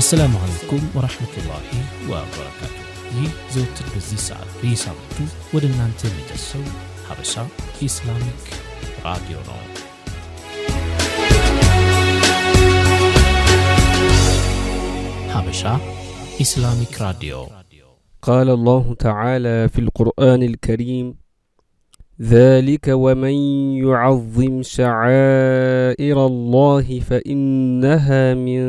السلام عليكم ورحمة الله وبركاته. ይህ ዘወትር በዚህ ሰዓት በየሳምንቱ ወደ እናንተ የሚደርሰው ሀበሻ ኢስላሚክ ራዲዮ ነው። ሀበሻ ኢስላሚክ ራዲዮ قال الله تعالى في القرآن الكريم ذلك ومن يعظم شعائر الله فإنها من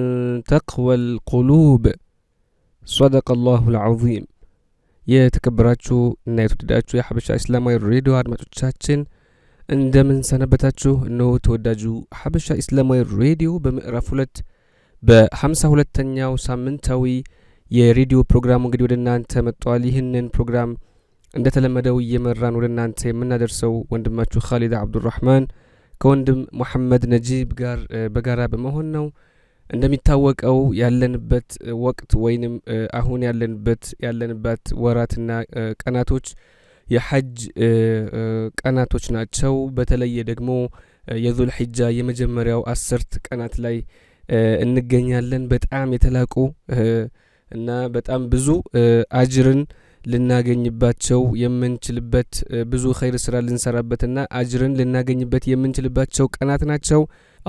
تقوى القلوب صدق الله العظيم። የተከበራችሁ እና የተወደዳችሁ የሀበሻ ኢስላማዊ ሬዲዮ አድማጮቻችን እንደምን ሰነበታችሁ? ነው ተወዳጁ ሀበሻ ኢስላማዊ ሬዲዮ በምዕራፍ 2 በ52ኛው ሳምንታዊ የሬዲዮ ፕሮግራም እንግዲህ ወደ እናንተ መጥቷል። ይህንን ፕሮግራም እንደተለመደው እየመራን ወደ እናንተ የምናደርሰው ወንድማችሁ ኻሊድ አብዱራህማን ከወንድም መሐመድ ነጂብ ጋር በጋራ በመሆን ነው። እንደሚታወቀው ያለንበት ወቅት ወይንም አሁን ያለንበት ወራትና ቀናቶች የሐጅ ቀናቶች ናቸው። በተለየ ደግሞ የዙል ሒጃ የመጀመሪያው 10 ቀናት ላይ እንገኛለን። በጣም የተላቁ እና በጣም ብዙ አጅርን ልናገኝባቸው የምንችልበት ብዙ ኸይር ስራ ልንሰራበትና አጅርን ልናገኝበት የምንችልባቸው ቀናት ናቸው።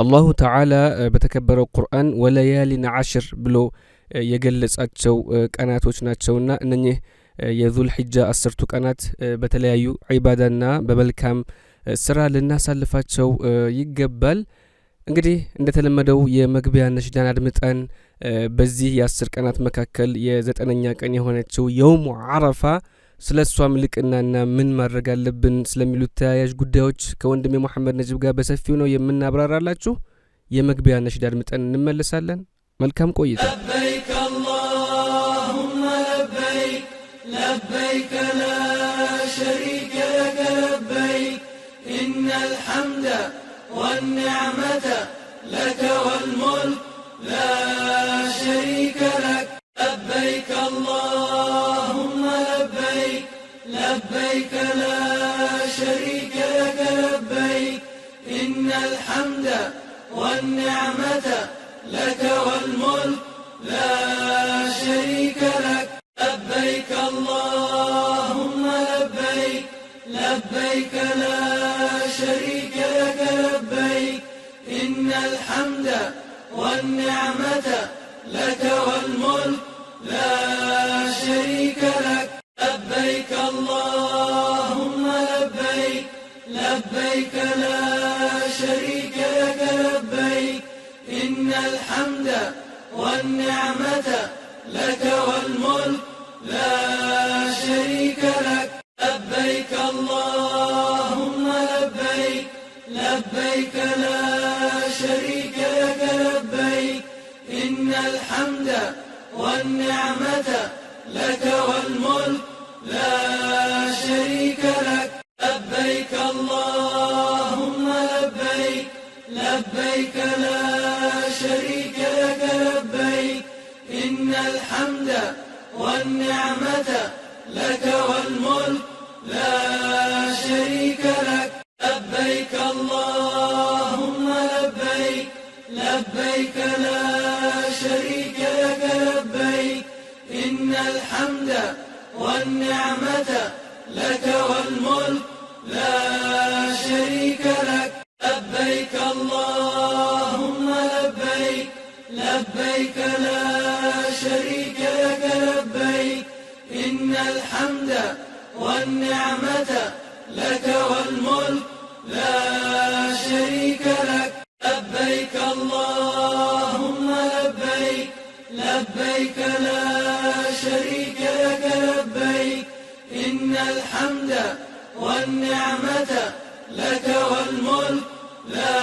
አላሁ ተዓላ በተከበረው ቁርአን ወለያሊን 10 ብሎ የገለጻቸው ቀናቶች ናቸውና እነኚህ የዙል ሒጃ 10ቱ ቀናት በተለያዩ ዒባዳና በመልካም ስራ ልናሳልፋቸው ይገባል። እንግዲህ እንደተለመደው የመግቢያ ነሽዳን አድምጠን በዚህ የ10 ቀናት መካከል የ9ኛ ቀን የሆነችው የውሙ ዓረፋ ስለ እሷ ምልቅናና ምን ማድረግ አለብን ስለሚሉት ተያያዥ ጉዳዮች ከወንድሜ መሐመድ ነጂብ ጋር በሰፊው ነው የምናብራራላችሁ። የመግቢያ ነሽዳ አድምጠን እንመለሳለን። መልካም ቆይታ። ለበይክ አላሁመ ለበይክ ለበይክ ላ ሸሪከ ለከ ለበይክ ኢነል ሐምደ ወኒዕመተ ለከ ወልሙልክ لا شريك لك لبيك اللهم لبيك لبيك لا شريك لك لبيك إن الحمد والنعمة لك والملك لا شريك لك لبيك اللهم لبيك لبيك لا شريك لك لبيك إن الحمد والنعمة لك والملك لا شريك لك لبيك اللهم لبيك لبيك لا شريك لك لبيك إن الحمد والنعمة لك والملك لا شريك لك لبيك اللهم لبيك لبيك لا شريك لك لبيك إن الحمد والنعمة لك والملك لا شريك لك لبيك اللهم لبيك لبيك لا شريك لك لبيك إن الحمد والنعمة لك والملك لا شريك لك لبيك اللهم لبيك لبيك لا شريك لك لبيك إن الحمد والنعمة لك والملك لا شريك لك لبيك اللهم لبيك لبيك لا شريك لك لبيك إن الحمد والنعمة لك والملك لا شريك لك لبيك اللهم لبيك لبيك لا شريك لك لبيك إن الحمد والنعمة لك والملك لا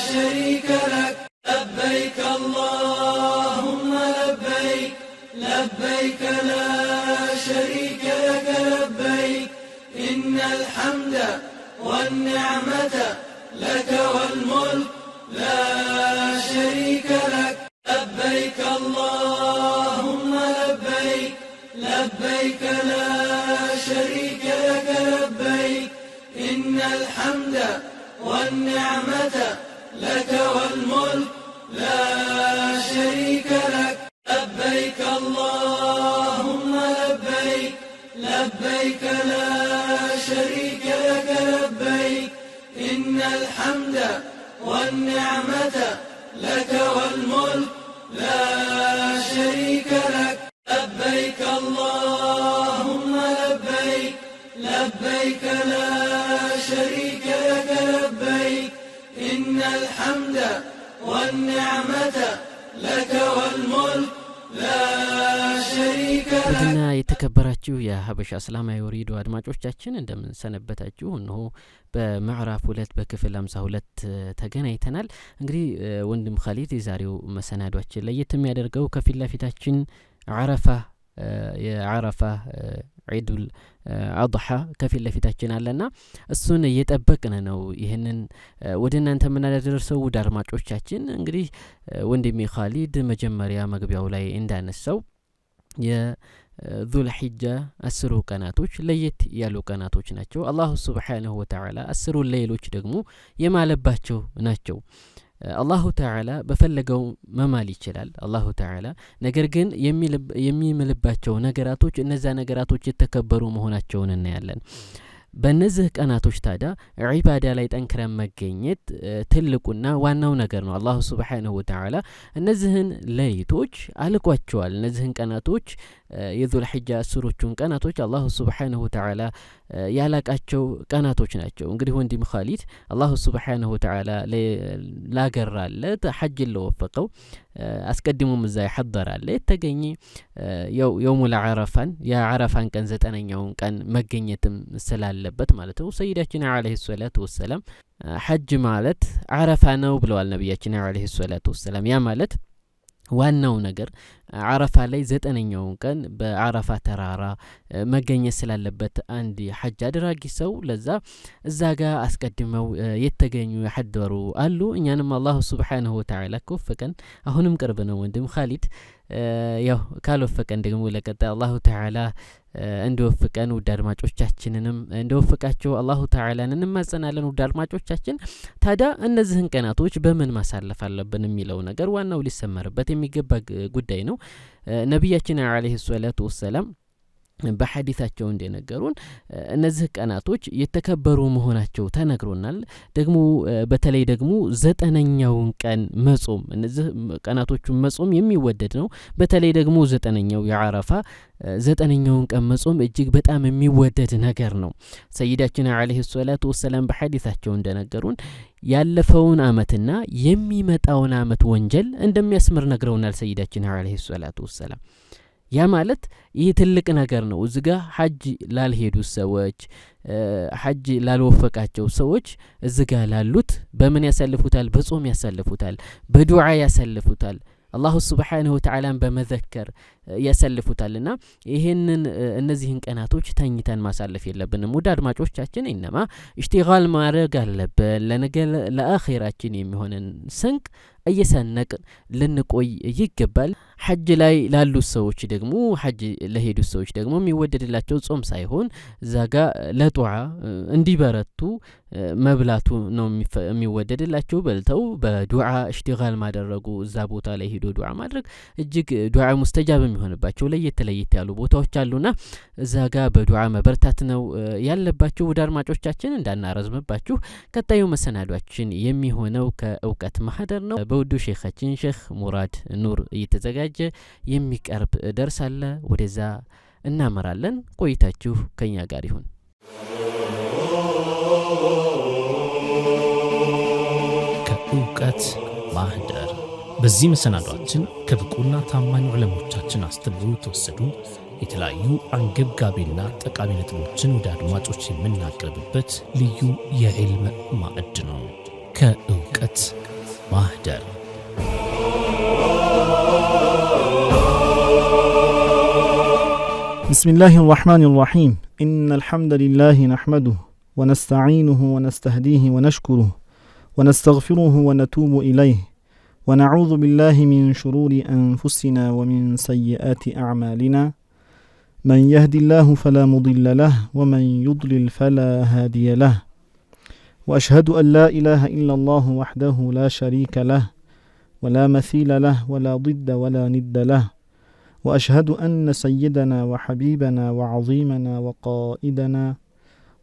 شريك لك لبيك اللهم لبيك لبيك لا شريك لك لبيك إن الحمد والنعمة لك والملك لا شريك لك لبيك اللهم لبيك لبيك لا شريك لك لبيك إن الحمد والنعمة لك والملك لا شريك لك اللهم لبيك لبيك لا شريك لك لبيك إن الحمد والنعمة لك والملك لا شريك لك لبيك اللهم لبيك لبيك لا شريك لك لبيك إن الحمد والنعمة لك والملك لا شريك لك ودنا የተከበራችሁ የሀበሻ እስላማዊ ሬዲዮ አድማጮቻችን እንደምን ሰነበታችሁ? እነሆ በምዕራፍ 2 በክፍል 52 ተገናኝተናል። እንግዲህ ወንድም ኻሊድ የዛሬው መሰናዷችን ለየት የሚያደርገው ከፊት ለፊታችን አረፋ የአረፋ ዒዱል አድሃ ከፊት ለፊታችን አለና እሱን እየጠበቅን ነው። ይህንን ወደ እናንተ የምናደርሰው ውድ አድማጮቻችን እንግዲህ ወንድሜ ኻሊድ መጀመሪያ መግቢያው ላይ እንዳነሳው የዙል ሒጃ 10 ቀናቶች ለየት ያሉ ቀናቶች ናቸው። አላሁ ሱብሓነሁ ወተዓላ 10 ሌሎች ደግሞ የማለባቸው ናቸው። አላሁ ተዓላ በፈለገው መማል ይችላል። አላሁ ተዓላ ነገር ግን የሚምልባቸው ነገራቶች እነዛ ነገራቶች የተከበሩ መሆናቸውን እናያለን። በእነዚህ ቀናቶች ታዲያ ዒባዳ ላይ ጠንክረን መገኘት ትልቁና ዋናው ነገር ነው። አላሁ ሱብሓነሁ ወተዓላ እነዚህን ሌሊቶች አልቋቸዋል። እነዚህን ቀናቶች የዙል ሒጃ 10ሩን ቀናቶች አላሁ ሱብሓነሁ ወተዓላ ያላቃቸው ቀናቶች ናቸው። እንግዲህ ወንድም ኻሊድ አላሁ ሱብሓነሁ ወተዓላ ላገራለት ሐጅ ለወፈቀው አስቀድሞም እዛ ይሐደራል የተገኘ የውሙል ዓረፋን የዓረፋን ቀን 9ኛውን ቀን መገኘትም ስላለበት ማለት ነው። ሰይዳችን አለይሂ ሰላቱ ወሰለም ሐጅ ማለት ዓረፋ ነው ብለዋል ነብያችን አለይሂ ሰላቱ ወሰለም። ያ ማለት ዋናው ነገር ዓረፋ ላይ 9ኛውን ቀን በዓረፋ ተራራ መገኘት ስላለበት አንድ ሐጅ አድራጊ ሰው ለዛ እዛ ጋር አስቀድመው የተገኙ ያሐደሩ አሉ። እኛንም አላሁ ሱብሓነሁ ወተዓላ ከወፈቀን አሁንም ቅርብ ነው ወንድም ኻሊድ ያው ካልወፈቀን ደግሞ ለቀጣይ አላሁ ተዓላ እንደወፈቀን ውድ አድማጮቻችንንም እንደወፈቃቸው አላሁ ተዓላን እንማጸናለን። ውድ አድማጮቻችን ታዲያ እነዚህን ቀናቶች በምን ማሳለፍ አለብን የሚለው ነገር ዋናው ሊሰመርበት የሚገባ ጉዳይ ነው። ነብያችን አለይሂ ሰላቱ ወሰለም በሐዲታቸው እንደነገሩን እነዚህ ቀናቶች የተከበሩ መሆናቸው ተነግሮናል። ደግሞ በተለይ ደግሞ 9ኛውን ቀን መጾም እነዚህ ቀናቶቹን መጾም የሚወደድ ነው። በተለይ ደግሞ 9ኛው የዓረፋ 9ኛውን ቀን መጾም እጅግ በጣም የሚወደድ ነገር ነው። ሰይዳችን አለይሂ ሰላቱ ወሰለም በሐዲታቸው እንደነገሩን ያለፈውን አመትና የሚመጣውን አመት ወንጀል እንደሚያስምር ነግረውናል ሰይዳችን አለይሂ ሰላቱ ወሰለም። ያ ማለት ይህ ትልቅ ነገር ነው። እዚጋ ሐጅ ላልሄዱ ሰዎች ሐጅ ላልወፈቃቸው ሰዎች እዚጋ ላሉት በምን ያሳልፉታል? በጾም ያሳልፉታል፣ በዱዓ ያሳልፉታል፣ አላሁ ሱብሓነሁ ወተዓላን በመዘከር ያሳልፉታልና ይሄንን እነዚህን ቀናቶች ተኝተን ማሳለፍ የለብንም። ውድ አድማጮቻችን ኢነማ ኢሽቲጋል ማድረግ አለብን። ለነገ ለአኺራችን የሚሆነን ስንቅ እየሰነቅ ልንቆይ ይገባል። ሐጅ ላይ ላሉ ሰዎች ደግሞ ሐጅ ለሄዱ ሰዎች ደግሞ የሚወደድላቸው ጾም ሳይሆን ዛጋ ለዱዓ እንዲበረቱ መብላቱ ነው የሚወደድላቸው። በልተው በዱዓ ኢሽቲጋል ማድረጉ እዛ ቦታ ላይ ሄዶ ዱዓ ማድረግ እጅግ ዱዓ ሙስተጃብ የሚሆንባቸው ለየት ያሉ ቦታዎች አሉና እዛጋ በዱዓ መበርታት ነው ያለባቸው። ውድ አድማጮቻችን እንዳናረዝምባችሁ ቀጣዩ መሰናዷችን የሚሆነው ከእውቀት ማህደር ነው። በውዱ ሼኻችን ሼኽ ሙራድ ኑር እየተዘጋጀ የሚቀርብ ደርስ አለ። ወደዛ እናመራለን። ቆይታችሁ ከኛ ጋር ይሁን። ከእውቀት ማህደር በዚህ መሰናዷችን ከብቁና ታማኝ ዑለሞቻችን አስተምሮ የተወሰዱ የተለያዩ አንገብጋቢና ጠቃሚ ነጥቦችን ወደ አድማጮች የምናቀርብበት ልዩ የዕልም ማዕድ ነው። ከእውቀት ማህደር بسم الله الرحمن الرحيم إن الحمد لله نحمده ونستعينه ونستهديه ونشكره ونستغفره ونتوب إليه ونعوذ بالله من شرور أنفسنا ومن سيئات أعمالنا من يهدي الله فلا مضل له ومن يضلل فلا هادي له وأشهد أن لا إله إلا الله وحده لا شريك له ولا مثيل له ولا ضد ولا ند له وأشهد أن سيدنا وحبيبنا وعظيمنا وقائدنا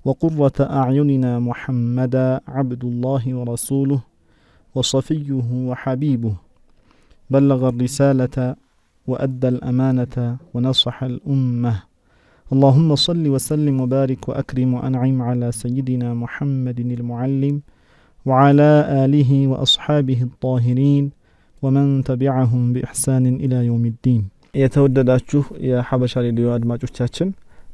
وقرة أعيننا محمدا عبد الله ورسوله وصفيه وحبيبه بلغ الرسالة وأدى الأمانة ونصح الأمة اللهم صل وسلم وبارك وأكرم وأنعم على سيدنا محمد المعلم وعلى آله وأصحابه الطاهرين ومن تبعهم بإحسان إلى يوم الدين يتودداتشو يا حبش راديو أدماجوቻችን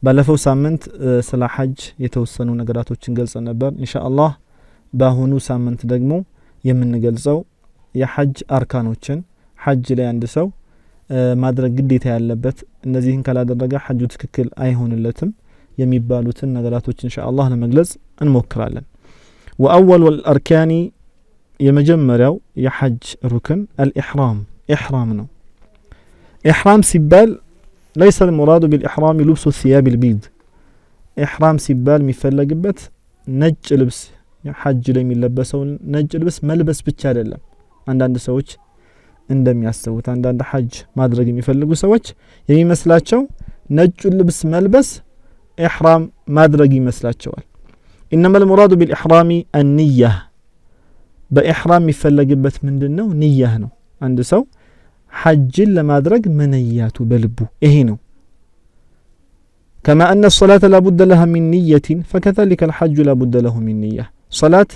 ባለፈው ሳምንት ስለ ሐጅ የተወሰኑ ነገራቶችን ገልጸን ነበር ኢንሻአላህ በአሁኑ ሳምንት ደግሞ የምንገልጸው የሐጅ አርካኖችን ሐጅ ላይ አንድ ሰው ማድረግ ግዴታ ያለበት እነዚህን ካላደረገ ሐጁ ትክክል አይሆንለትም የሚባሉትን ነገራቶች ኢንሻአላህ ለመግለጽ እንሞክራለን وأول الأركان የመጀመሪያው የሐጅ ሩክን الإحرام إحرام ነው إحرام ሲባል ليس المراد بالإحرام لبس الثياب البيض إحرام ሲባል የሚፈለግበት ነጭ ልብስ ሐጅ ላይ የሚለበሰው ነጭ ልብስ መልበስ ብቻ አይደለም አንዳንድ ሰዎች እንደሚያስቡት አንዳንድ ሐጅ ማድረግ የሚፈልጉ ሰዎች የሚመስላቸው ነጭ ልብስ መልበስ ኢህራም ማድረግ ይመስላቸዋል انما المراد بالاحرام النيه በኢህራም የሚፈለግበት ምንድነው ንያህ ነው አንድ ሰው ሐጅን ለማድረግ መንያቱ በልቡ ይሄ ነው كما أن الصلاة لا بد لها من نية فكذلك الحج لا بد له من نية صلاة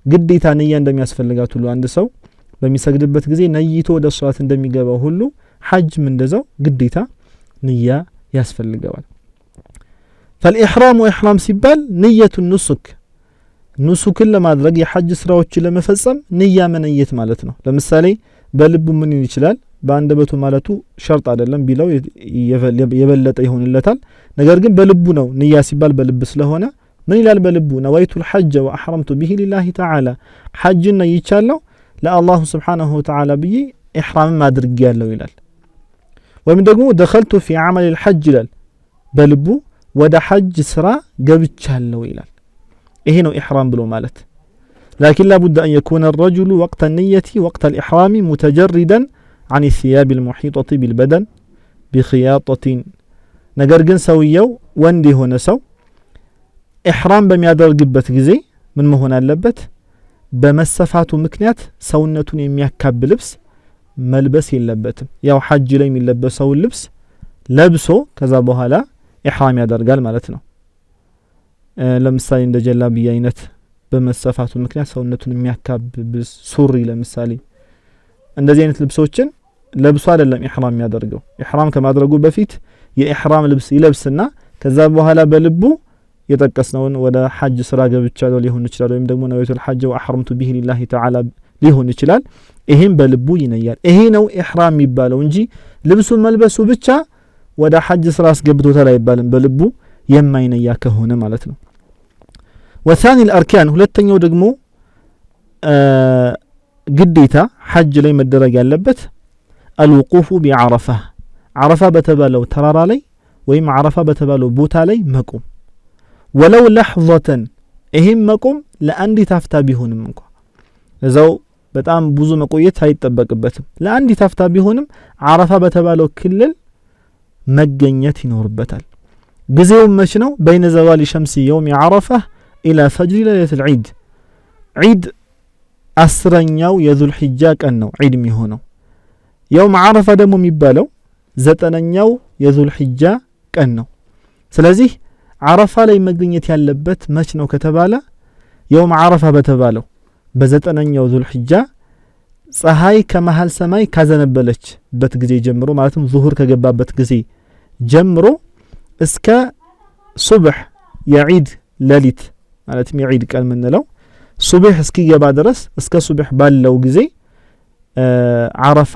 ግዴታ ንያ እንደሚያስፈልጋት ሁሉ አንድ ሰው በሚሰግድበት ጊዜ ነይቶ ወደ ሶላት እንደሚገባው ሁሉ ሐጅም እንደዛው ግዴታ ንያ ያስፈልገዋል فالإحرام وإحرام ሲባል ንየቱ ኑሱክ ኑሱክን ለማድረግ የሐጅ ስራዎችን ለመፈጸም ንያ መነየት ማለት ነው ለምሳሌ በልቡ ምን ይችላል በአንደበቱ ማለቱ ሸርጥ አይደለም ቢለው የበለጠ ይሆንለታል ነገር ግን በልቡ ነው ንያ ሲባል በልብ ስለሆነ ምን ይላል በልቡ ነወይቱል ሐጅ ወአሕረምቱ ቢሂ ሊላሂ ተዓላ ሐጅን ነይቻለሁ ለአላሁ ስብሓንሁ ወተዓላ ብዬ ኢሕራምም አድርጌያለሁ ይላል ወይም ደግሞ ደኸልቱ ፊ ዐመል الحج ይላል በልቡ ወደ ሐጅ ስራ ገብቻለሁ ይላል ይሄ ነው ኢሕራም ብሎ ማለት لكن لا بد أن يكون الرجل وقت النية وقت الإحرام متجردا عن الثياب المحيطة بالبدن بخياطة ነገር ግን ሰውየው ወንድ የሆነ ሰው ኢሕራም በሚያደርግበት ጊዜ ምን መሆን አለበት በመሰፋቱ ምክንያት ሰውነቱን የሚያካብ ልብስ መልበስ የለበትም ያው ሐጅ ላይ የሚለበሰው ልብስ ለብሶ ከዛ በኋላ ኢሕራም ያደርጋል ማለት ነው ለምሳሌ እንደ ጀላቢያ አይነት በመሰፋቱ ምክንያት ሰውነቱን የሚያካብ ሱሪ ለምሳሌ እንደዚህ አይነት ልብሶችን ለብሶ አይደለም ኢሕራም የሚያደርገው ኢሕራም ከማድረጉ በፊት የኢሕራም ልብስ ይለብስና ከዛ በኋላ በልቡ የጠቀስነውን ወደ ሐጅ ስራ ገብቻለሁ ሊሆን ይችላል ወይም ደግሞ ነወይቱል ሐጅ ወአሕረምቱ ቢሂ ሊላሂ ተዓላ ሊሆን ይችላል ይሄን በልቡ ይነያል ይሄ ነው ኢሕራም የሚባለው እንጂ ልብሱን መልበሱ ብቻ ወደ ሐጅ ስራ አስገብቶታል አይባልም በልቡ የማይነያ ከሆነ ማለት ነው وثاني الأركان ሁለተኛው ደግሞ ግዴታ ሐጅ ላይ መደረግ ያለበት الوقوف بعرفة عرفة በተባለው ተራራ ላይ ወይም عرفة በተባለው ቦታ ላይ መቆም ولو لحظة ይሄም መቆም ለአንዲት አፍታ ቢሆንም እንኳን እዛው በጣም ብዙ መቆየት አይጠበቅበትም ለአንዲት አፍታ ቢሆንም عرفة በተባለው ክልል መገኘት ይኖርበታል ጊዜው መች ነው بين زوال شمس يوم عرفة إلى فجر ليلة العيد عيد አስረኛው የዙል ሒጃ ቀን ነው ዒድ የሚሆነው يوم عرفة ደግሞ የሚባለው ዘጠነኛው የዙል ሒጃ ቀን ነው ስለዚህ عرፋ ላይ መገኘት ያለበት መች ነው ከተባለ يوم عرفة በተባለው በዘጠነኛው ዙል ሒጃ ፀሐይ ከመሃል ሰማይ ካዘነበለችበት ጊዜ ጀምሮ ማለትም ዙሁር ከገባበት ጊዜ ጀምሮ እስከ ሱብህ የዒድ ሌሊት ማለትም የዒድ ቀን ምንለው ሱብህ እስኪገባ ድረስ እስከ ሱብህ ባለው ጊዜ عرፋ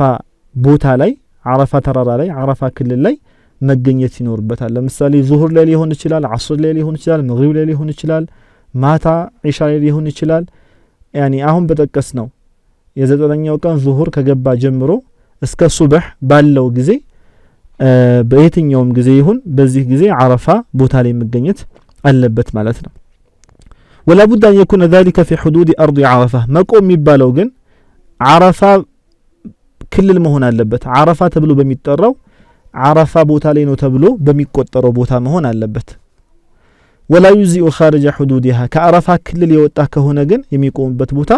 ቦታ ላይ عرፋ ተራራ ላይ عرፋ ክልል ላይ መገኘት ይኖርበታል ለምሳሌ ዙሁር ላይ ሊሆን ይችላል ዓስር ላይ ሊሆን ይችላል መግሪብ ላይ ሊሆን ይችላል ማታ ዒሻ ላይ ሊሆን ይችላል ያኒ አሁን በተቀስ ነው የዘጠነኛው ቀን ዙሁር ከገባ ጀምሮ እስከ ሱብህ ባለው ጊዜ በየትኛውም ጊዜ ይሁን በዚህ ጊዜ عرፋ ቦታ ላይ መገኘት አለበት ማለት ነው ولا بد أن يكون ذلك في حدود أرض عرفة مقوم يبالو ግን عرفة ክልል መሆን አለበት عرفة ተብሎ በሚጠራው ዓረፋ ቦታ ላይ ነው ተብሎ በሚቆጠረው ቦታ መሆን አለበት። ወላ يجزئ خارج حدودها ከዓረፋ ክልል የወጣ ከሆነ ግን የሚቆምበት ቦታ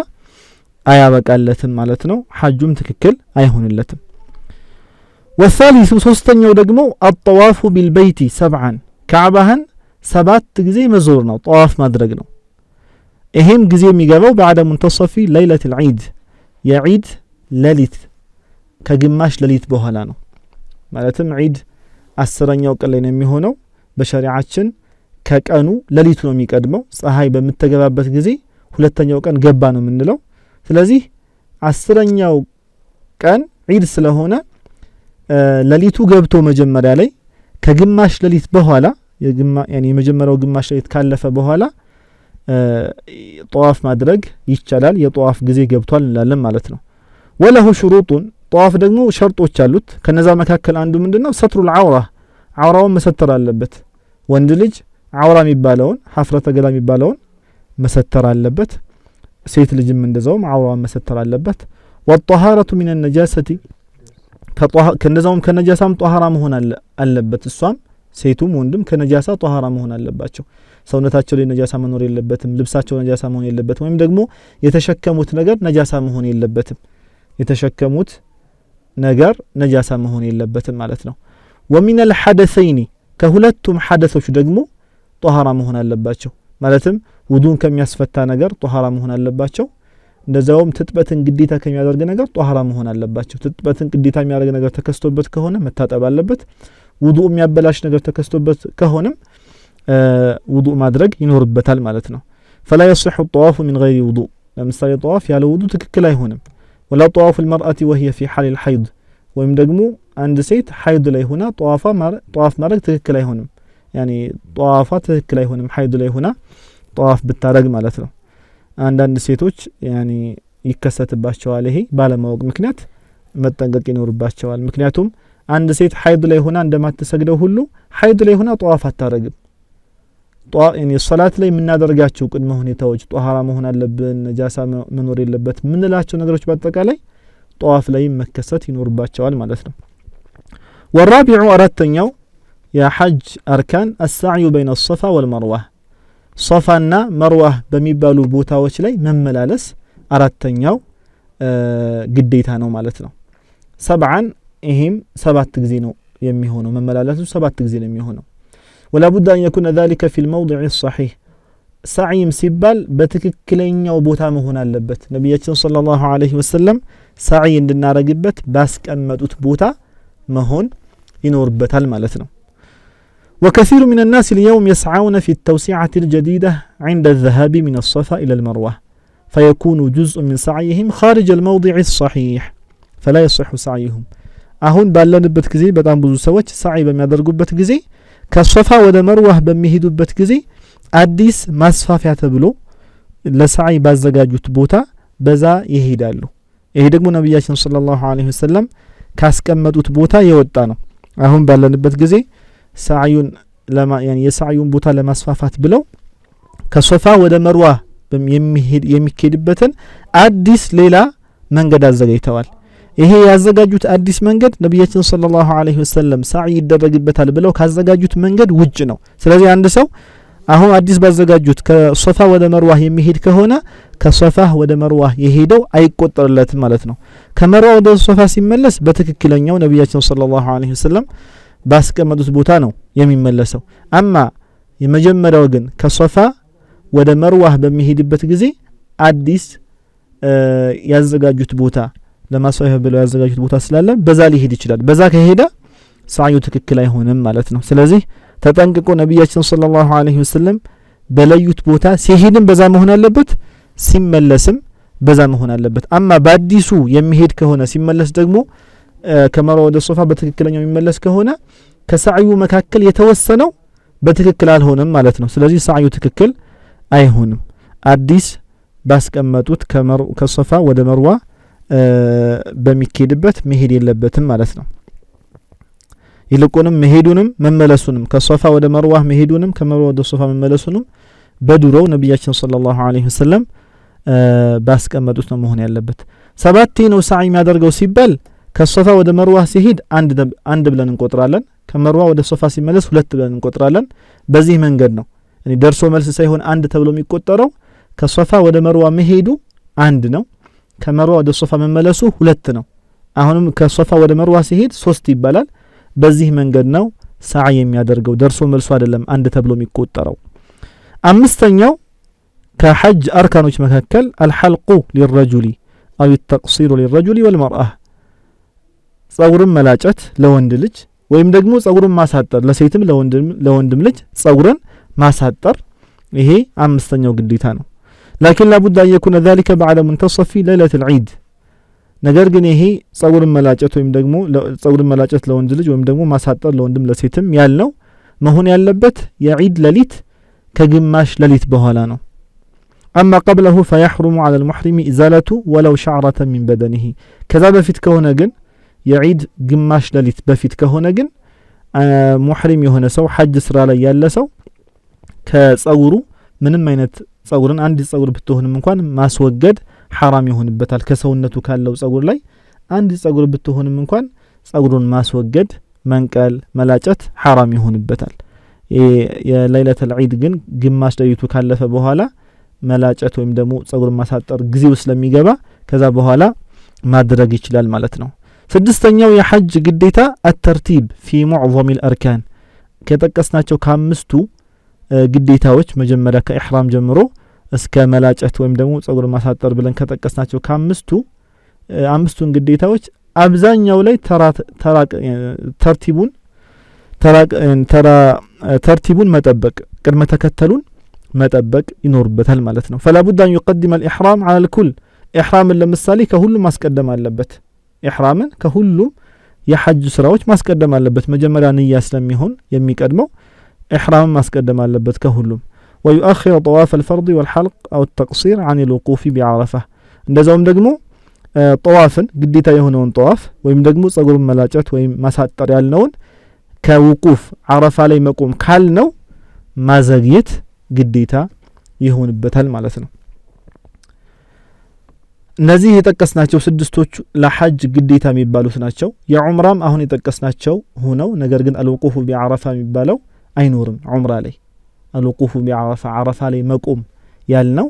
አያበቃለትም ማለት ነው። ሐጁም ትክክል አይሆንለትም። والثالث ሶስተኛው ደግሞ الطواف بالبيت 7 ካዕባህን 7 ጊዜ መዞር ነው፣ ጠዋፍ ማድረግ ነው። ይሄም ጊዜ የሚገባው بعد منتصف ليلة العيد የዒድ ሌሊት ከግማሽ ሌሊት በኋላ ነው። ማለትም ዒድ 10ኛው ቀን ላይ ነው የሚሆነው። በሸሪዓችን ከቀኑ ሌሊቱ ነው የሚቀድመው። ፀሐይ በምትገባበት ጊዜ ሁለተኛው ቀን ገባ ነው የምንለው። ስለዚህ 10ኛው ቀን ዒድ ስለሆነ ሌሊቱ ገብቶ መጀመሪያ ላይ ከግማሽ ሌሊት በኋላ የመጀመሪያው ግማሽ ሌሊት ካለፈ በኋላ ጠዋፍ ማድረግ ይቻላል። የጠዋፍ ጊዜ ገብቷል እንላለን ማለት ነው። ወለሁ ሽሩጡን ጠዋፍ ደግሞ ሸርጦች አሉት። ከነዛ መካከል አንዱ ምንድነው? ሰትሩል ዐውራ ዐውራውን መሰተር አለበት። ወንድ ልጅ ዐውራ የሚባለውን ሐፍረተ ገላ የሚባለውን መሰተር አለበት። ሴት ልጅም እንደዛው ዐውራውን መሰተር አለበት። ወጠሃረቱ ሚን النجاسة ከነዛውም ከነጃሳም ጧሃራ መሆን አለበት። እሷም ሴቱም ወንድም ከነጃሳ ጧሃራ መሆን አለባቸው። ሰውነታቸው ላይ ነጃሳ መኖር የለበትም። ልብሳቸው ነጃሳ መሆን የለበትም። ወይም ደግሞ የተሸከሙት ነገር ነጃሳ መሆን የለበትም። የተሸከሙት ነገር ነጃሳ መሆን የለበትም ማለት ነው። ومن الحدثين ከሁለቱም ሐደሶች ደግሞ ጧሃራ መሆን አለባቸው። ማለትም ውዱን ከሚያስፈታ ነገር ጧሃራ መሆን አለባቸው። እንደዛውም ትጥበትን ግዴታ ከሚያደርግ ነገር ጧሃራ መሆን አለባቸው። ትጥበትን ግዴታ የሚያደርግ ነገር ተከስቶበት ከሆነ መታጠብ አለበት። ውዱእ የሚያበላሽ ነገር ተከስቶበት ከሆነም ውዱእ ማድረግ ይኖርበታል ማለት ነው። فلا يصح الطواف من غير وضوء ለምሳሌ ጠዋፍ ያለ ውዱእ ትክክል አይሆንም። ولا طواف المرأة وهي في حال الحيض ወይም ደግሞ አንድ ሴት ሐይድ ላይ ሆና ጠዋፍ ማድረግ ትክክል አይሆንም። ያኒ ጠዋፋ ትክክል አይሆንም ሐይድ ላይ ሆና ጠዋፍ ብታረግ ማለት ነው። አንዳንድ ሴቶች ያኒ ይከሰትባቸዋል። ይሄ ባለማወቅ ምክንያት መጠንቀቅ ይኖርባቸዋል። ምክንያቱም አንድ ሴት ሐይድ ላይ ሆና እንደማትሰግደው ሁሉ ሐይድ ላይ ሆና ጠዋፍ አታረግም። ያኒ ሶላት ላይ የምናደርጋቸው ቅድመ ሁኔታዎች ጧሃራ መሆን አለብን፣ ነጃሳ መኖር የለበት ምንላቸው ነገሮች በአጠቃላይ ጠዋፍ ላይ መከሰት ይኖርባቸዋል ማለት ነው። والرابع አራተኛው የሐጅ አርካን السعي بين الصفا والمروة ሶፋና መርዋህ በሚባሉ ቦታዎች ላይ መመላለስ አራተኛው ግዴታ ነው ማለት ነው። 7 ይሄም 7 ጊዜ ነው የሚሆነው። መመላለሱ 7 ጊዜ ነው የሚሆነው። ولا بد أن يكون ذلك في الموضع الصحيح سعيم ሲባል በትክክለኛው ቦታ መሆን አለበት። ነብያችን ሰለላሁ ዐለይሂ ወሰለም ሳዒ እንድናረግበት ባስቀመጡት ቦታ መሆን ይኖርበታል ማለት ነው። وكثير من الناس اليوم يسعون في التوسعة الجديدة عند الذهاب من الصفا إلى المروة فيكون جزء من سعيهم خارج الموضع الصحيح فلا يصح سعيهم አሁን ባለንበት ጊዜ በጣም ብዙ ሰዎች ሳዒ በሚያደርጉበት ጊዜ ከሶፋ ወደ መርዋህ በሚሄዱበት ጊዜ አዲስ ማስፋፊያ ተብሎ ለሳዒ ባዘጋጁት ቦታ በዛ ይሄዳሉ። ይሄ ደግሞ ነብያችን ሰለላሁ ዐለይሂ ወሰለም ካስቀመጡት ቦታ የወጣ ነው። አሁን ባለንበት ጊዜ ሳዒዩን የሳዒዩን ቦታ ለማስፋፋት ብለው ከሶፋ ወደ መርዋ የሚሄድበትን አዲስ ሌላ መንገድ አዘጋጅተዋል። ይሄ ያዘጋጁት አዲስ መንገድ ነብያችን ሰለላሁ ዐለይሂ ወሰለም ሳዒ ይደረግበታል ብለው ካዘጋጁት መንገድ ውጭ ነው። ስለዚህ አንድ ሰው አሁን አዲስ ባዘጋጁት ከሶፋ ወደ መርዋህ የሚሄድ ከሆነ ከሶፋ ወደ መርዋህ የሄደው አይቆጠርለትም ማለት ነው። ከመርዋ ወደ ሶፋ ሲመለስ በትክክለኛው ነብያችን ሰለላሁ ዐለይሂ ወሰለም ባስቀመጡት ቦታ ነው የሚመለሰው። አማ የመጀመሪያው ግን ከሶፋ ወደ መርዋህ በሚሄድበት ጊዜ አዲስ ያዘጋጁት ቦታ ለማስፋፊያ ብለው ያዘጋጁት ቦታ ስላለ በዛ ሊሄድ ይችላል። በዛ ከሄደ ሳዒዩ ትክክል አይሆንም ማለት ነው። ስለዚህ ተጠንቅቆ ነብያችን ሰለላሁ ዐለይሂ ወሰለም በለዩት ቦታ ሲሄድም በዛ መሆን አለበት፣ ሲመለስም በዛ መሆን አለበት። አማ በአዲሱ የሚሄድ ከሆነ ሲመለስ ደግሞ ከመርዋ ወደ ሶፋ በትክክለኛው የሚመለስ ከሆነ ከሳዒዩ መካከል የተወሰነው በትክክል አልሆነም ማለት ነው። ስለዚህ ሳዒዩ ትክክል አይሆንም። አዲስ ባስቀመጡት ከሶፋ ወደ መርዋ በሚኬድበት መሄድ የለበትም ማለት ነው። ይልቁንም መሄዱንም መመለሱንም ከሶፋ ወደ መርዋ መሄዱንም ከመርዋ ወደ ሶፋ መመለሱንም በዱሮው ነብያችን ሰለላሁ ዐለይሂ ወሰለም ባስቀመጡት ነው መሆን ያለበት። 7 ነው ሳዒ የሚያደርገው ሲባል ከሶፋ ወደ መርዋ ሲሄድ አንድ ብለን እንቆጥራለን ከመርዋ ወደ ሶፋ ሲመለስ 2 ብለን እንቆጥራለን በዚህ መንገድ ነው يعني ደርሶ መልስ ሳይሆን አንድ ተብሎ የሚቆጠረው ከሶፋ ወደ መርዋ መሄዱ አንድ ነው ከመርዋ ወደ ሶፋ መመለሱ 2 ነው አሁንም ከሶፋ ወደ መርዋ ሲሄድ 3 ይባላል በዚህ መንገድ ነው ሰዓይ የሚያደርገው ደርሶ መልሱ አይደለም አንድ ተብሎ የሚቆጠረው አምስተኛው ከሐጅ አርካኖች መካከል الحلق للرجل او التقصير للرجل والمرأة ጸጉርን መላጨት ለወንድ ልጅ ወይም ደግሞ ጸጉርን ማሳጠር ለሴትም ለወንድም ልጅ ጸጉርን ማሳጠር ይሄ አምስተኛው ግዴታ ነው لكن لابد ان يكون ذلك بعد منتصف ليله العيد ነገር ግን ይሄ ጸጉርን መላጨት ወይም ደግሞ ጸጉርን መላጨት ለወንድ ልጅ ወይም ደግሞ ማሳጠር ለወንድም ለሴትም ያልነው መሆን ያለበት የዒድ ለሊት ከግማሽ ለሊት በኋላ ነው اما قبله فيحرم على المحرم ازالته ولو شعرة من بدنه ከዛ በፊት ከሆነ ግን የዒድ ግማሽ ለሊት በፊት ከሆነ ግን ሙህሪም የሆነ ሰው ሐጅ ስራ ላይ ያለ ሰው ከጸጉሩ ምንም አይነት ጸጉርን አንድ ጸጉር ብትሆንም እንኳን ማስወገድ حرام ይሆንበታል ከሰውነቱ ካለው ጸጉር ላይ አንድ ጸጉር ብትሆንም እንኳን ጸጉሩን ማስወገድ መንቀል መላጨት حرام ይሆንበታል የለይለቱል ዒድ ግን ግማሽ ለሊቱ ካለፈ በኋላ መላጨት ወይም ደግሞ ጸጉር ማሳጠር ግዚው ስለሚገባ ከዛ በኋላ ማድረግ ይችላል ማለት ነው ስድስተኛው የሐጅ ግዴታ الترتيب في معظم الاركان ከጠቀስናቸው ከአምስቱ ግዴታዎች መጀመሪያ ከኢህራም ጀምሮ እስከ መላጨት ወይም ደግሞ ጸጉር ማሳጠር ብለን ከጠቀስናቸው አምስቱን ግዴታዎች አብዛኛው ላይ ተርቲቡን መጠበቅ ቅድመ ተከተሉን መጠበቅ ይኖርበታል ማለት ነው فلا بد ان يقدم الاحرام على الكل ኢህራምን ለምሳሌ ከሁሉም ማስቀደም አለበት ኢህራምን ከሁሉም የሐጅ ስራዎች ማስቀደም አለበት መጀመሪያ ንያ ስለሚሆን የሚቀድመው ኢህራምን ማስቀደም አለበት ከሁሉም ويؤخر طواف الفرض والحلق او التقصير عن الوقوف بعرفه እንደዛውም ደግሞ طوافን ግዴታ የሆነውን طواف ወይም ደግሞ ጸጉርን መላጨት ወይም ማሳጠር ያልነውን ከውቁፍ አረፋ ላይ መቆም ካልነው ማዘግየት ግዴታ ይሆንበታል ማለት ነው እነዚህ የጠቀስናቸው ስድስቶቹ ለሐጅ ግዴታ የሚባሉት ናቸው የዑምራም አሁን የጠቀስናቸው ሆነው ነገር ግን الوقوف بعرفه የሚባለው አይኖርም ዑምራ ላይ الوقوف بعرفه عرفه ላይ መቆም ያልነው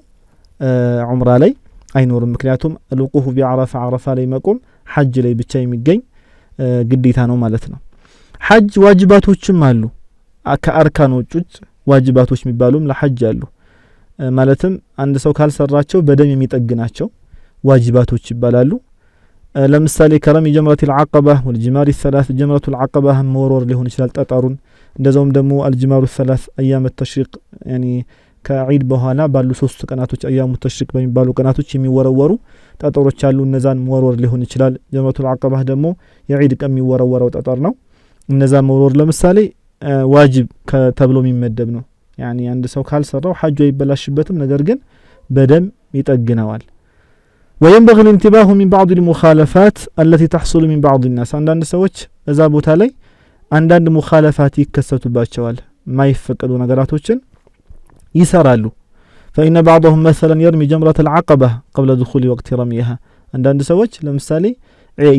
ዑምራ ላይ አይኖርም ምክንያቱም الوقوف بعرفه عرفه ላይ መቆም ሐጅ ላይ ብቻ የሚገኝ ግዴታ ነው ማለት ነው ሐጅ ዋጅባቶችም አሉ ከአርካኖች ዋጅባቶች የሚባሉም ለሐጅ አሉ ማለትም አንድ ሰው ካልሰራቸው በደም የሚጠግናቸው ዋጅባቶች ይባላሉ ለምሳሌ ከረም ጀምረቱ العقبة والجمار الثلاث جمرة العقبة መወርወር ሊሆን ይችላል ጠጣሩን እንደዛውም ደግሞ الجمار الثلاث ايام التشريق يعني ከዒድ በኋላ ባሉ 3 ቀናቶች ايام التشريق በሚባሉ ቀናቶች የሚወረወሩ ጠጣሮች አሉ እነዛን መወርወር ሊሆን ይችላል جمرة العقبة ደግሞ የዒድ ቀን የሚወረወረው ጠጣር ነው እነዛ መወርወር ለምሳሌ ዋጅብ ተብሎ የሚመደብ ነው يعني አንድ ሰው ካልሰራው ሐጁ አይበላሽበትም ነገር ግን በደም ይጠግነዋል وينبغي الانتباه من بعض المخالفات التي تحصل من بعض الناس عندنا ሰዎች እዛ ቦታ ላይ አንዳንድ ሙኻለፋት ይከሰቱባቸዋል ማይፈቀዱ ነገራቶችን ይሰራሉ فإن بعضهم مثلا يرمي جمرة العقبة قبل دخول وقت رميها عندنا ሰዎች ለምሳሌ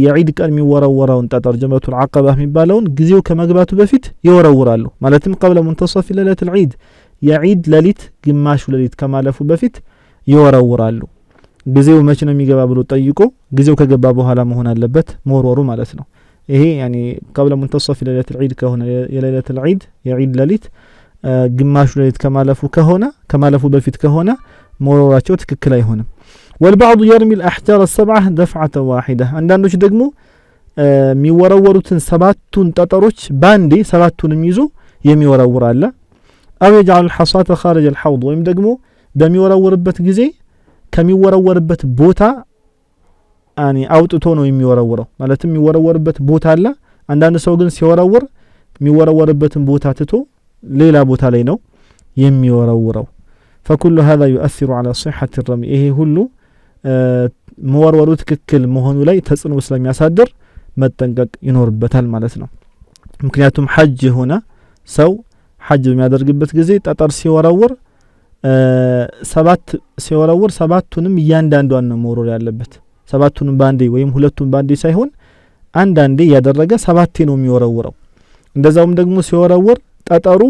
የዒድ ቀን የሚወረወረውን ጠጠር ጀምረቱ العقبة የሚባለውን ግዚው ከመግባቱ በፊት ይወረውራሉ ማለትም قبل منتصف ليلة العيد የዒድ ለሊት ግማሹ ለሊት ከማለፉ በፊት ይወረውራሉ ግዚው መቼ ነው የሚገባ ብሎ ጠይቆ ግዚው ከገባ በኋላ መሆን አለበት መወርወሩ ማለት ነው ይሄ يعني قبل منتصف ليلة العيد ከሆነ የለይለቱ العيد የዒድ ለሊት ግማሹ ለሊት ከማለፉ በፊት ከሆነ መወርወራቸው ትክክል አይሆንም والبعض يرمي الأحجار السبعة دفعة واحدة አንዳንዶች ደግሞ የሚወረወሩትን ሰባቱን ጠጠሮች ባንዴ ሰባቱንም ይዞ የሚወረውር አለ أو يجعل الحصاة خارج الحوض ወይም ደግሞ በሚወረወርበት ጊዜ ከሚወረወርበት ቦታ يعني አውጥቶ ነው የሚወረወረው ማለትም የሚወረወርበት ቦታ አለ አንዳንድ ሰው ግን ሲወረወር የሚወረወርበትን ቦታ ትቶ ሌላ ቦታ ላይ ነው የሚወረወረው فكل هذا يؤثر على صحة الرمي ይሄ ሁሉ መወርወሩ ትክክል መሆኑ ላይ ተጽዕኖ ስለሚያሳድር መጠንቀቅ ይኖርበታል ማለት ነው ምክንያቱም ሐጅ ሆነ ሰው ሐጅ በሚያደርግበት ጊዜ ጠጠር ሲወረወር ሰባቱንም እያንዳንዷን ነው መወርወር ያለበት ሰባቱንም ባንዴ ወይም ሁለቱን ባንዴ ሳይሆን አንዳንዴ ያደረገ 7 ነው የሚወረውረው እንደዛውም ደግሞ ሲወረውር ጠጠሩ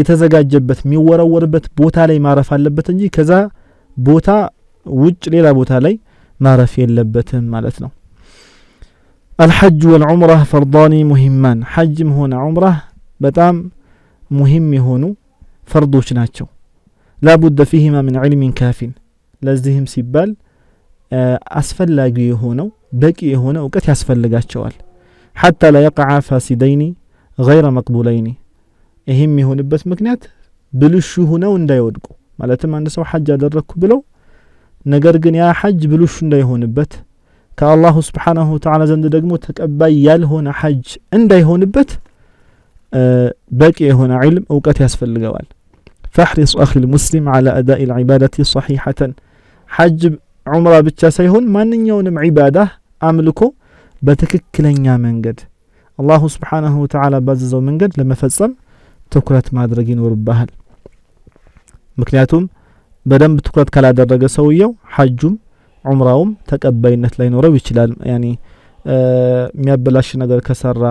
የተዘጋጀበት የሚወረወርበት ቦታ ላይ ማረፍ አለበት እንጂ ከዛ ቦታ ውጭ ሌላ ቦታ ላይ ማረፍ የለበትም ማለት ነው الحج والعمره فرضان مهمان حجም ሆነ ዑምራህ በጣም ሙሂም የሆኑ ፈርዶች ናቸው لا بد فيهما من علم كاف ለዚህም ሲባል አስፈላጊ የሆነው በቂ የሆነ ዕውቀት ያስፈልጋቸዋል حتى لا يقع فاسدين غير مقبولين ይሄም የሆነበት ምክንያት ብልሹ ሆነው እንዳይወድቁ ማለትም አንድ ሰው ሐጅ አደረኩ ብለው ነገር ግን ያ ሐጅ ብልሹ እንዳይሆንበት ከአላሁ ስብሓንሁ ወተዓላ ዘንድ ደግሞ ተቀባይ ያልሆነ ሐጅ እንዳይሆንበት በቂ የሆነ ዒልም ዕውቀት ያስፈልገዋል فاحرص أخي المسلم على أداء العبادة صحيحة حج عمره ብቻ ሳይሆን ማንኛውንም ዒባዳ አምልኮ በትክክለኛ መንገድ አላሁ ስብሓንሁ ወተዓላ ባዘዘው መንገድ ለመፈጸም ትኩረት ማድረግ ይኖርብሃል ምክንያቱም በደንብ ትኩረት ካላደረገ ሰውየው ሐጁም ዑምራውም ተቀባይነት ላይ ኖረው ይችላል ያኒ የሚያበላሽ ነገር ከሰራ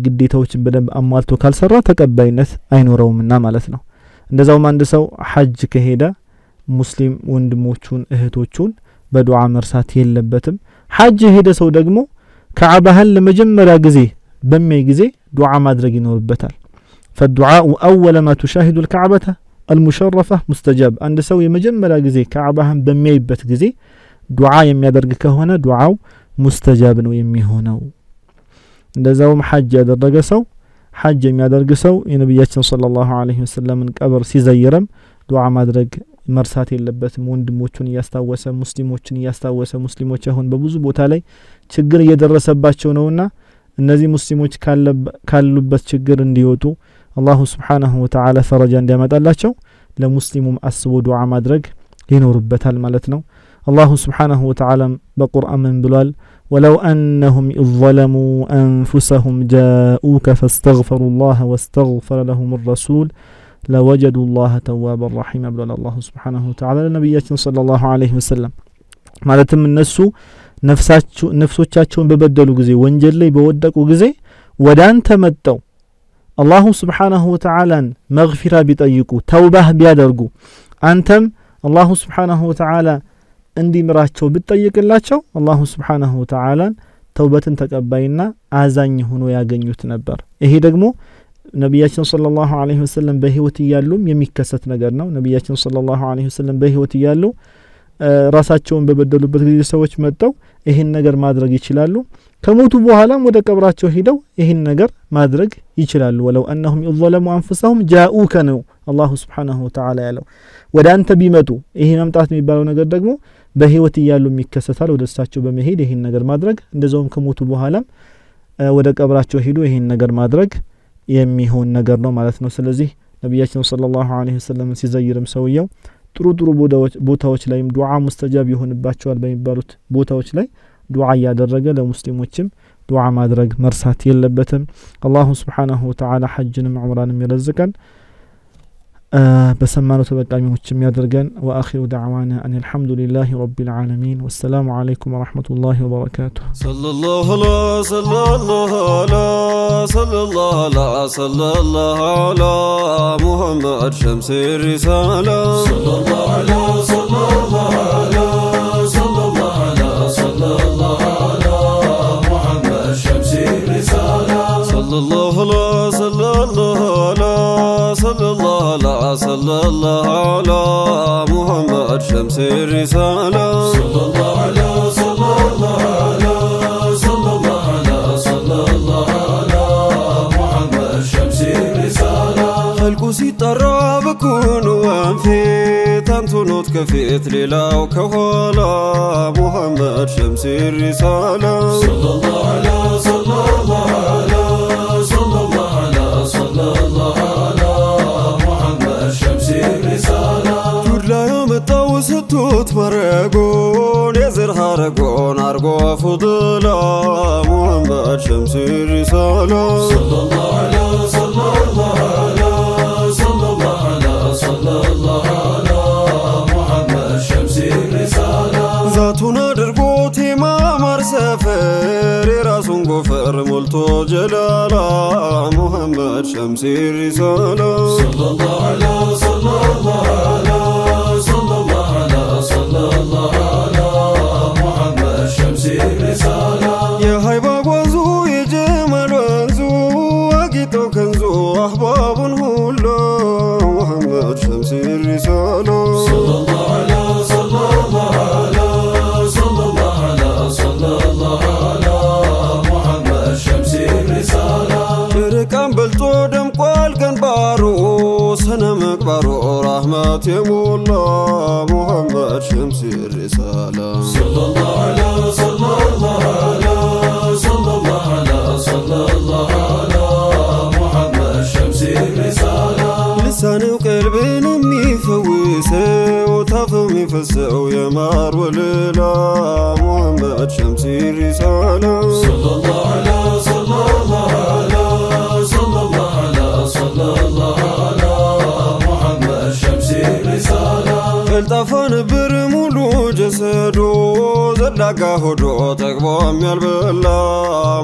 ግዴታዎችን በደንብ አሟልቶ ካልሰራ ተቀባይነት አይኖረውምና ማለት ነው እንደዛውም አንድ ሰው ሐጅ ከሄደ ሙስሊም ወንድሞቹን እህቶቹን በዱዓ መርሳት የለበትም ሐጅ ሄደ ሰው ደግሞ ከዓባህን ለመጀመሪያ ጊዜ በሚያይ ጊዜ ዱዓ ማድረግ ይኖርበታል فالدعاء أول ما تشاهد الكعبة المشرفة مستجاب عند سو يمجمرا غزي كعبهم بمييبت غزي دعاء የሚያደርግ ከሆነ ዱዓው ሙስተጃብ ነው የሚሆነው እንደዛውም ሐጅ ያደረገ ሰው ሐጅ የሚያደርግ ሰው የነብያችን ሰለላሁ ዐለይሂ ወሰለም ቀብር ሲዘይረም ዱዓ ማድረግ መርሳት የለበትም ወንድሞቹን ያስታወሰ ሙስሊሞችን ያስታወሰ ሙስሊሞች አሁን በብዙ ቦታ ላይ ችግር እየደረሰባቸው ነውና እነዚህ ሙስሊሞች ካሉበት ችግር እንዲወጡ አላሁ ስብሓንሁ ወተዓላ ፈረጃ እንዲያመጣላቸው ለሙስሊሙም አስቦ ዱዓ ማድረግ ይኖርበታል ማለት ነው አላሁ ስብሓንሁ ወተዓላ በቁርአን ምን ብሏል ولو أنهم إذ ظلموا أنفسهم جاءوك فاستغفروا الله واستغفر لهم الرسول لوجدوا الله توابا رحيما بلال الله سبحانه وتعالى لنبياتنا صلى الله عليه وسلم ማለትም እነሱ ነፍሶቻቸውን በበደሉ ጊዜ ወንጀል ላይ በወደቁ ጊዜ ወዳንተ መጣው አላሁ ስብሓንሁ ወተዓላን መግፊራ ቢጠይቁ ተውባህ ቢያደርጉ አንተም አላሁ ስብሓንሁ ወተዓላ እንዲምራቸው ብትጠይቅላቸው አላሁ ስብሓንሁ ወተዓላን ተውበትን ተቀባይና አዛኝ ሆኖ ያገኙት ነበር ይሄ ደግሞ ነብያችን ሰለላሁ ዐለይሂ ወሰለም በህይወት ይያሉም የሚከሰት ነገር ነው ነብያችን ሰለላሁ ዐለይሂ ወሰለም በህይወት ይያሉ ራሳቸውን በበደሉበት ጊዜ ሰዎች መጣው ይሄን ነገር ማድረግ ይችላሉ ከሞቱ በኋላም ወደ ቀብራቸው ሄደው ይሄን ነገር ማድረግ ይችላሉ ወለው انهم يظلموا انفسهم جاءوك ነው አላሁ ስብሓንሁ ወተዓላ ያለው ወደ አንተ ቢመጡ ይሄ መምጣት የሚባለው ነገር ደግሞ በህይወት ይያሉ የሚከሰታል ወደ እሳቸው በመሄድ ይሄን ነገር ማድረግ እንደዛውም ከሞቱ በኋላም ወደ ቀብራቸው ሄዱ ይሄን ነገር ማድረግ የሚሆን ነገር ነው ማለት ነው ስለዚህ ነብያችን ሰለላሁ ዐለይሂ ወሰለም ሲዘይርም ሰውየው ጥሩ ቦታዎች ላይም ዱዓ ሙስተጃብ ይሆንባቸዋል በሚባሉት ቦታዎች ላይ ዱዓ ያደረገ ለሙስሊሞችም ዱዓ ማድረግ መርሳት የለበትም አላሁ ስብሓንሁ ወተዓላ ሐጅንም ዑምራንም ይረዝቀን በሰማነው ተጠቃሚዎችም ያደርገን وآخر دعوانا أن الحمد لله رب العالمين والسلام عليكم ورحمة الله وبركاته صلى الله على صلى الله على صلى الله على صلى الله على محمد شمس الرسالة صلى الله على صلى الله على صلى الله على صلى الله على محمد شمس الرسالة صلى الله على صلى الله على صلى الله على صلى الله على محمد شمس الرسالة صلى الله على صلى الله على صلى الله على صلى الله على محمد شمس الرسالة خلقو سيطرى بكون وانفيت انتو نوت كفيت ليلاو كهولا محمد شمس الرسالة صلى الله على صلى الله على صلى الله على صلى الله على محمد شمس الرسالة جود لا يوم التوسطوت مرقون يزر هارقون أرقو فضلا محمد شمس الرسالة صلى الله على صلى الله على صلى الله على صلى الله على محمد شمس الرسالة ذاتنا درقوتي ما مرسفر راس ራሱን ጎፈር ሞልቶ ጀላላ ሙሐመድ ሸምሲ ሪሳላ ሰለላሁ ዐላ ሰለላሁ ዐላ ሰለላሁ ዐላ ሰለላሁ ዐላ ሙሐመድ ሸምሲ ሪሳላ የሃይባ ጓዙ የጀማል ወንዙ አጊጦ ከንዙ አህባቡን ሁሉ ሙሐመድ ሸምሲ ሪሳላ ሰለላሁ ዐላ ሰለላሁ ዐላ ሰለላሁ ዐላ ሰለላሁ ዐላ ሙሐመድ ሸምሲ ሪሳላ ርቃን በልጦ ደምቋል ገንባሩ ሰነ መቅባሩ ረህመት የሞላ ሙሐመድ ሸምሲ ሪሳላ ሰለላሁ ዐላ ሰለላሁ ዐላ ሰለላሁ ዐላ ሰለላሁ ዐላ ሙሐመድ ሸምሲ ሪሳላ ልሳኔው ቀልብን የሚፈውሰው ታፈው የሚፈሰው የማር ወለላ ሙሐመድ ሸምሲ ሪሳላ ሰለላሁ ዐላ ሰለላሁ ዐላ ሰለላሁ ዐላ ሰለላሁ ዐላ ሙሐመድ ሸምሲ ሪሳላ ቀልጣፋ ነበር ሙሉ ጀሰዶ ዘላጋ ሆዶ ጠግቦም ያልበላ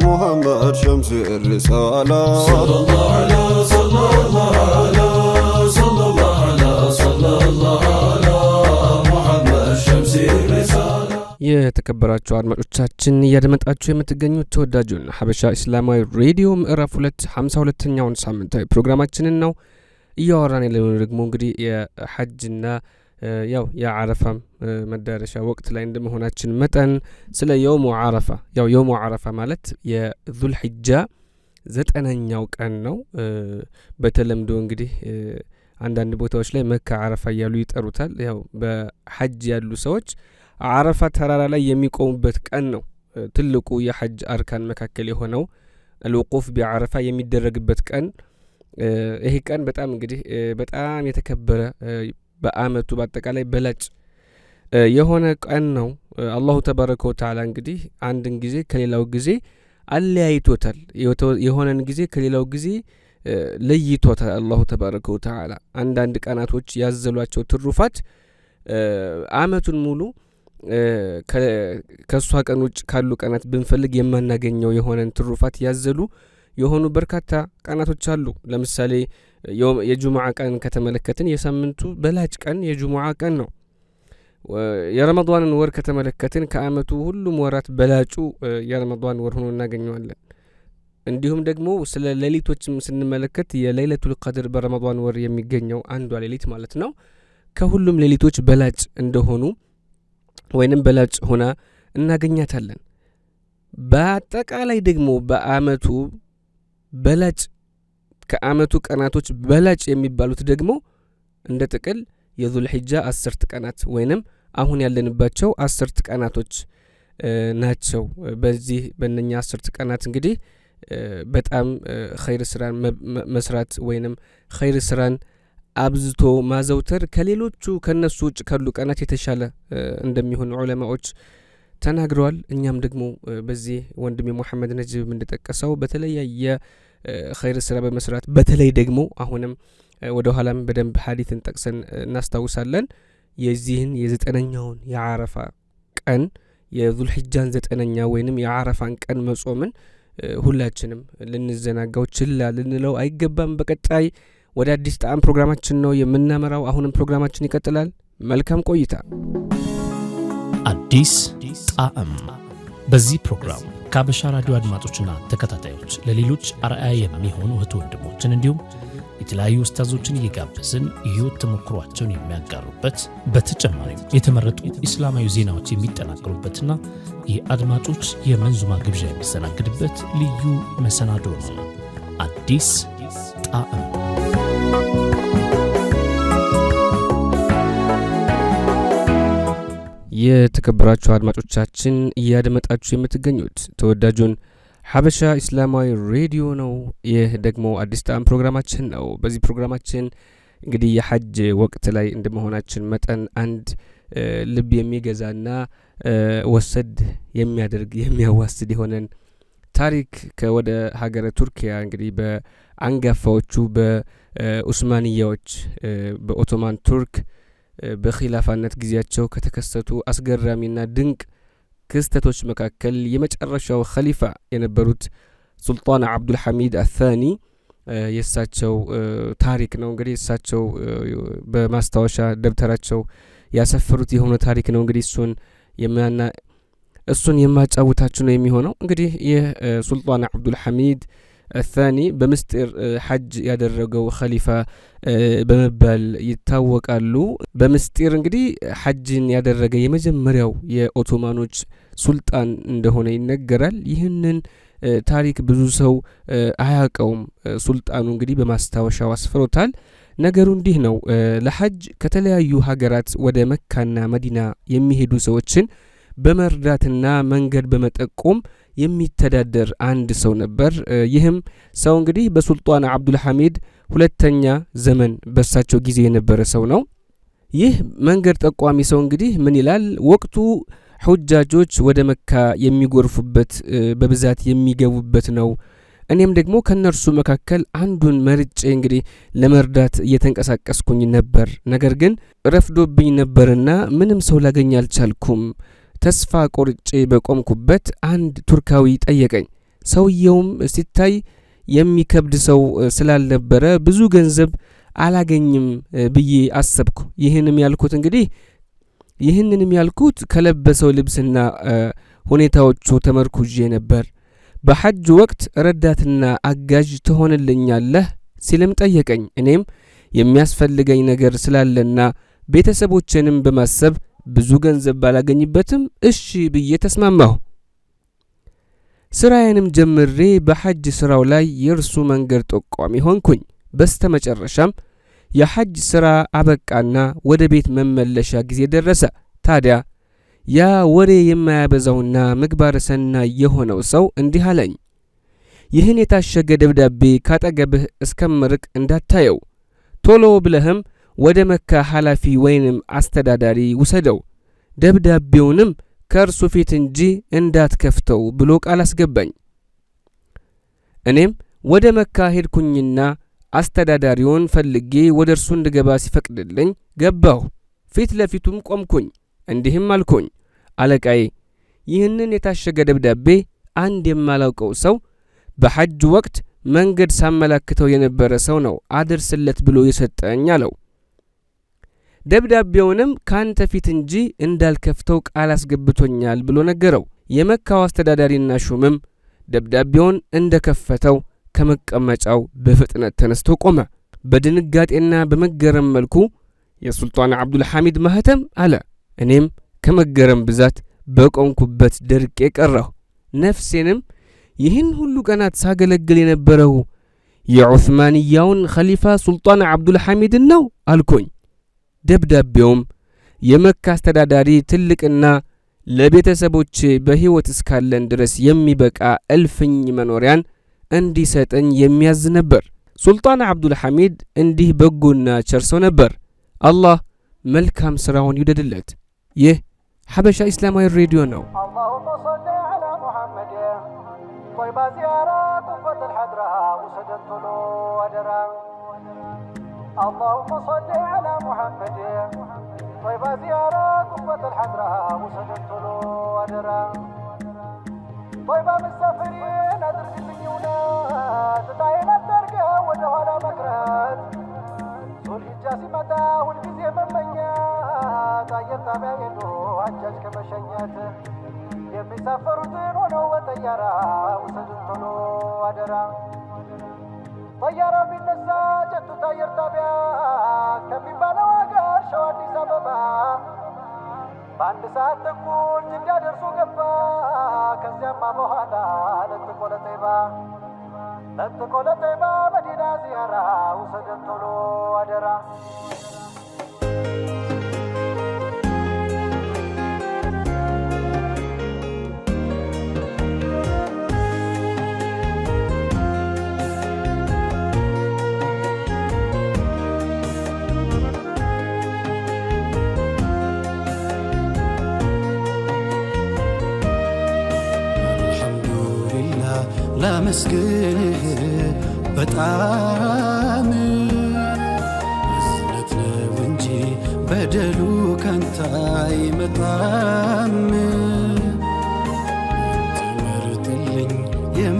ሙሐመድ ሸምሲ ሪሳላ ሰለላሁ ዐላ ሰለላሁ ዐላ ሰለላሁ ዐላ ሰለላሁ ዐላ ሙሐመድ ሸምሲ ሪሳላ የተከበራችሁ አድማጮቻችን እያደመጣችሁ የምትገኙት ተወዳጁን ሀበሻ እስላማዊ ሬዲዮ ምዕራፍ 2 52ኛውን ሳምንታዊ ፕሮግራማችንን ነው እያወራን ያለነው። ደግሞ እንግዲህ የሐጅና ያው የዓረፋም መዳረሻ ወቅት ላይ እንደመሆናችን መጠን ስለ የውሙ ዓረፋ ያው የውሙ ዓረፋ ማለት የዙል ሒጃ 9ኛው ቀን ነው። በተለምዶ እንግዲህ አንዳንድ ቦታዎች ላይ መካ ዓረፋ እያሉ ይጠሩታል። ያው በሐጅ ያሉ ሰዎች ዓረፋ ተራራ ላይ የሚቆሙበት ቀን ነው። ትልቁ የሐጅ አርካን መካከል የሆነው الوقوف بعرفة የሚደረግበት ቀን ይሄ ቀን በጣም እንግዲህ በጣም የተከበረ በአመቱ በአጠቃላይ በላጭ የሆነ ቀን ነው። አላሁ ተባረከ ወተዓላ እንግዲህ አንድን ጊዜ ከሌላው ጊዜ አለያይቶታል። የሆነን ጊዜ ከሌላው ጊዜ ለይቶታል። አላሁ ተባረከ ወተዓላ አንዳንድ ቀናቶች ያዘሏቸው ትሩፋት አመቱን ሙሉ ከሷ ቀን ውጭ ካሉ ቀናት ብንፈልግ የማናገኘው የሆነን ትሩፋት ያዘሉ የሆኑ በርካታ ቀናቶች አሉ። ለምሳሌ የጁሙዓ ቀን ከተመለከትን የሳምንቱ በላጭ ቀን የጁሙዓ ቀን ነው። የረመዳንን ወር ከተመለከትን ከአመቱ ሁሉም ወራት በላጩ የረመዳን ወር ሆኖ እናገኘዋለን። እንዲሁም ደግሞ ስለ ሌሊቶችም ስንመለከት የለይለቱል ቀድር በረመዳን ወር የሚገኘው አንዷ ሌሊት ማለት ነው ከሁሉም ሌሊቶች በላጭ እንደሆኑ ወይንም በላጭ ሆና እናገኛታለን። በአጠቃላይ ደግሞ በአመቱ በላጭ ከአመቱ ቀናቶች በላጭ የሚባሉት ደግሞ እንደ ጥቅል የዙል ሒጃ 10 ቀናት ወይንም አሁን ያለንባቸው 10 ቀናቶች ናቸው። በዚህ በእነኛ 10 ቀናት እንግዲህ በጣም ኸይር ስራን መስራት ወይንም ኸይር ስራን አብዝቶ ማዘውተር ከሌሎቹ ከነሱ ውጭ ካሉ ቀናት የተሻለ እንደሚሆን ዑለማዎች ተናግረዋል። እኛም ደግሞ በዚህ ወንድሜ መሐመድ ነጅብ እንደጠቀሰው በተለያየ ኸይር ስራ በመስራት በተለይ ደግሞ አሁንም ወደ ኋላም በደንብ ሐዲትን ጠቅሰን እናስታውሳለን የዚህን የ9ኛውን የዓረፋ ቀን የዙል ሒጃን 9ኛ ወይንም የዓረፋን ቀን መጾምን ሁላችንም ልንዘናጋው ችላ ልንለው አይገባም። በቀጣይ ወደ አዲስ ጣዕም ፕሮግራማችን ነው የምናመራው። አሁንም ፕሮግራማችን ይቀጥላል። መልካም ቆይታ። አዲስ ጣዕም በዚህ ፕሮግራም ከሀበሻ ራዲዮ አድማጮችና ተከታታዮች ለሌሎች አርአያ የሚሆኑ እህት ወንድሞችን እንዲሁም የተለያዩ ኡስታዞችን እየጋበዝን የህይወት ተሞክሯቸውን የሚያጋሩበት በተጨማሪም የተመረጡ ኢስላማዊ ዜናዎች የሚጠናቀሩበትና የአድማጮች የመንዙማ ግብዣ የሚስተናግድበት ልዩ መሰናዶ ነው። አዲስ ጣዕም የተከበራችሁ አድማጮቻችን እያደመጣችሁ የምትገኙት ተወዳጁን ሀበሻ እስላማዊ ሬዲዮ ነው። ይህ ደግሞ አዲስ ጣዕም ፕሮግራማችን ነው። በዚህ ፕሮግራማችን እንግዲህ የሐጅ ወቅት ላይ እንደመሆናችን መጠን አንድ ልብ የሚገዛና ወሰድ የሚያደርግ የሚያዋስድ የሆነን ታሪክ ከወደ ሀገረ ቱርኪያ እንግዲህ በአንጋፋዎቹ በኡስማንያዎች በኦቶማን ቱርክ በኺላፋነት ጊዜያቸው ከተከሰቱ አስገራሚና ድንቅ ክስተቶች መካከል የመጨረሻው ኸሊፋ የነበሩት ሱልጣን አብዱል ሐሚድ አልታኒ የሳቸው ታሪክ ነው። እንግዲህ እሳቸው በማስታወሻ ደብተራቸው ያሰፈሩት የሆነ ታሪክ ነው። እንግዲህ እሱን የማጫውታችሁ ነው የሚሆነው። እንግዲህ ይህ ሱልጣን አብዱል ሐሚድ አልታኒ በምስጢር ሐጅ ያደረገው ኸሊፋ በመባል ይታወቃሉ። በምስጢር እንግዲህ ሐጅን ያደረገ የመጀመሪያው የኦቶማኖች ሱልጣን እንደሆነ ይነገራል። ይህንን ታሪክ ብዙ ሰው አያውቀውም። ሱልጣኑ እንግዲህ በማስታወሻው አስፍሮታል። ነገሩ እንዲህ ነው። ለሐጅ ከተለያዩ ሀገራት ወደ መካና መዲና የሚሄዱ ሰዎችን በመርዳትና መንገድ በመጠቆም የሚተዳደር አንድ ሰው ነበር። ይህም ሰው እንግዲህ በሱልጣን አብዱል ሐሚድ ሁለተኛ ዘመን በሳቸው ጊዜ የነበረ ሰው ነው። ይህ መንገድ ጠቋሚ ሰው እንግዲህ ምን ይላል? ወቅቱ ሁጃጆች ወደ መካ የሚጎርፉበት በብዛት የሚገቡበት ነው። እኔም ደግሞ ከነርሱ መካከል አንዱን መርጬ እንግዲህ ለመርዳት እየተንቀሳቀስኩኝ ነበር። ነገር ግን ረፍዶብኝ ነበርና ምንም ሰው ላገኝ አልቻልኩም። ተስፋ ቆርጬ በቆምኩበት አንድ ቱርካዊ ጠየቀኝ። ሰውየውም ሲታይ የሚከብድ ሰው ስላልነበረ ብዙ ገንዘብ አላገኝም ብዬ አሰብኩ። ይህንንም ያልኩት ከለበሰው ልብስና ሁኔታዎቹ ተመርኩዤ ነበር። በሐጅ ወቅት ረዳትና አጋዥ ትሆንልኛለህ ሲልም ጠየቀኝ። እኔም የሚያስፈልገኝ ነገር ስላለና ቤተሰቦችንም በማሰብ ብዙ ገንዘብ ባላገኝበትም እሺ ብዬ ተስማማሁ። ስራዬንም ጀምሬ በሐጅ ስራው ላይ የእርሱ መንገድ ጠቋሚ ሆንኩኝ። በስተመጨረሻም የሐጅ ስራ አበቃና ወደ ቤት መመለሻ ጊዜ ደረሰ። ታዲያ ያ ወሬ የማያበዛውና ምግባረ ሰናይ የሆነው ሰው እንዲህ አለኝ። ይህን የታሸገ ደብዳቤ ካጠገብህ እስከምርቅ እንዳታየው፣ ቶሎ ብለህም ወደ መካ ኃላፊ ወይንም አስተዳዳሪ ውሰደው፣ ደብዳቤውንም ከእርሱ ፊት እንጂ እንዳትከፍተው ብሎ ቃል አስገባኝ። እኔም ወደ መካ ሄድኩኝና አስተዳዳሪውን ፈልጌ ወደ እርሱ እንድገባ ሲፈቅድልኝ ገባሁ። ፊት ለፊቱም ቆምኩኝ። እንዲህም አልኩኝ፣ አለቃዬ፣ ይህንን የታሸገ ደብዳቤ አንድ የማላውቀው ሰው በሐጅ ወቅት መንገድ ሳመላክተው የነበረ ሰው ነው አድርስለት ብሎ የሰጠኝ አለው። ደብዳቤውንም ካንተ ፊት እንጂ እንዳልከፍተው ቃል አስገብቶኛል ብሎ ነገረው። የመካው አስተዳዳሪና ሹምም ደብዳቤውን እንደከፈተው ከመቀመጫው በፍጥነት ተነስቶ ቆመ። በድንጋጤና በመገረም መልኩ የሱልጣን አብዱል ሐሚድ ማህተም አለ። እኔም ከመገረም ብዛት በቆምኩበት ደርቄ ቀረሁ። ነፍሴንም ይህን ሁሉ ቀናት ሳገለግል የነበረው የዑስማንያውን ኸሊፋ ሱልጣን አብዱል ሐሚድን ነው አልኩኝ። ደብዳቤውም የመካ አስተዳዳሪ ትልቅና ለቤተሰቦች በሕይወት እስካለን ድረስ የሚበቃ እልፍኝ መኖሪያን እንዲሰጠኝ የሚያዝ ነበር። ሱልጣን አብዱል ሐሚድ እንዲህ በጎና ቸር ሰው ነበር። አላህ መልካም ሥራውን ይውደድለት። ይህ ሐበሻ ኢስላማዊ ሬዲዮ ነው። اللهم صل على محمد طيبة زيارة قفة الحضرة وسجدت له ودرا اللهم صل على محمد طيبة زيارة قفة الحضرة وسجدت له ودرا طيبة مسافرين أدرك الدنيونا تتعين الدرقة ودهولا مكرات ذو الحجاز متى والجزية ممنيات أير تابعينه عجاج كمشنيات የሚሳፈሩትን ሆነው በጠያራ ውሰዱን ቶሎ አደራ። ጠያራ ቢነሳ ጀቱት አየር ጣቢያ ከሚባለው አገር ሸዋ አዲስ አበባ በአንድ ሰዓት ተኩል ጅዳ ደርሶ ገባ። ከዚያማ በኋላ ለጥቆ ለጠይባ መዲና ዚያራ ውሰዱን ቶሎ አደራ። ላመስግንህ በጣም እዝነት ነው እንጂ በደሉ ካንተ አይመጣም።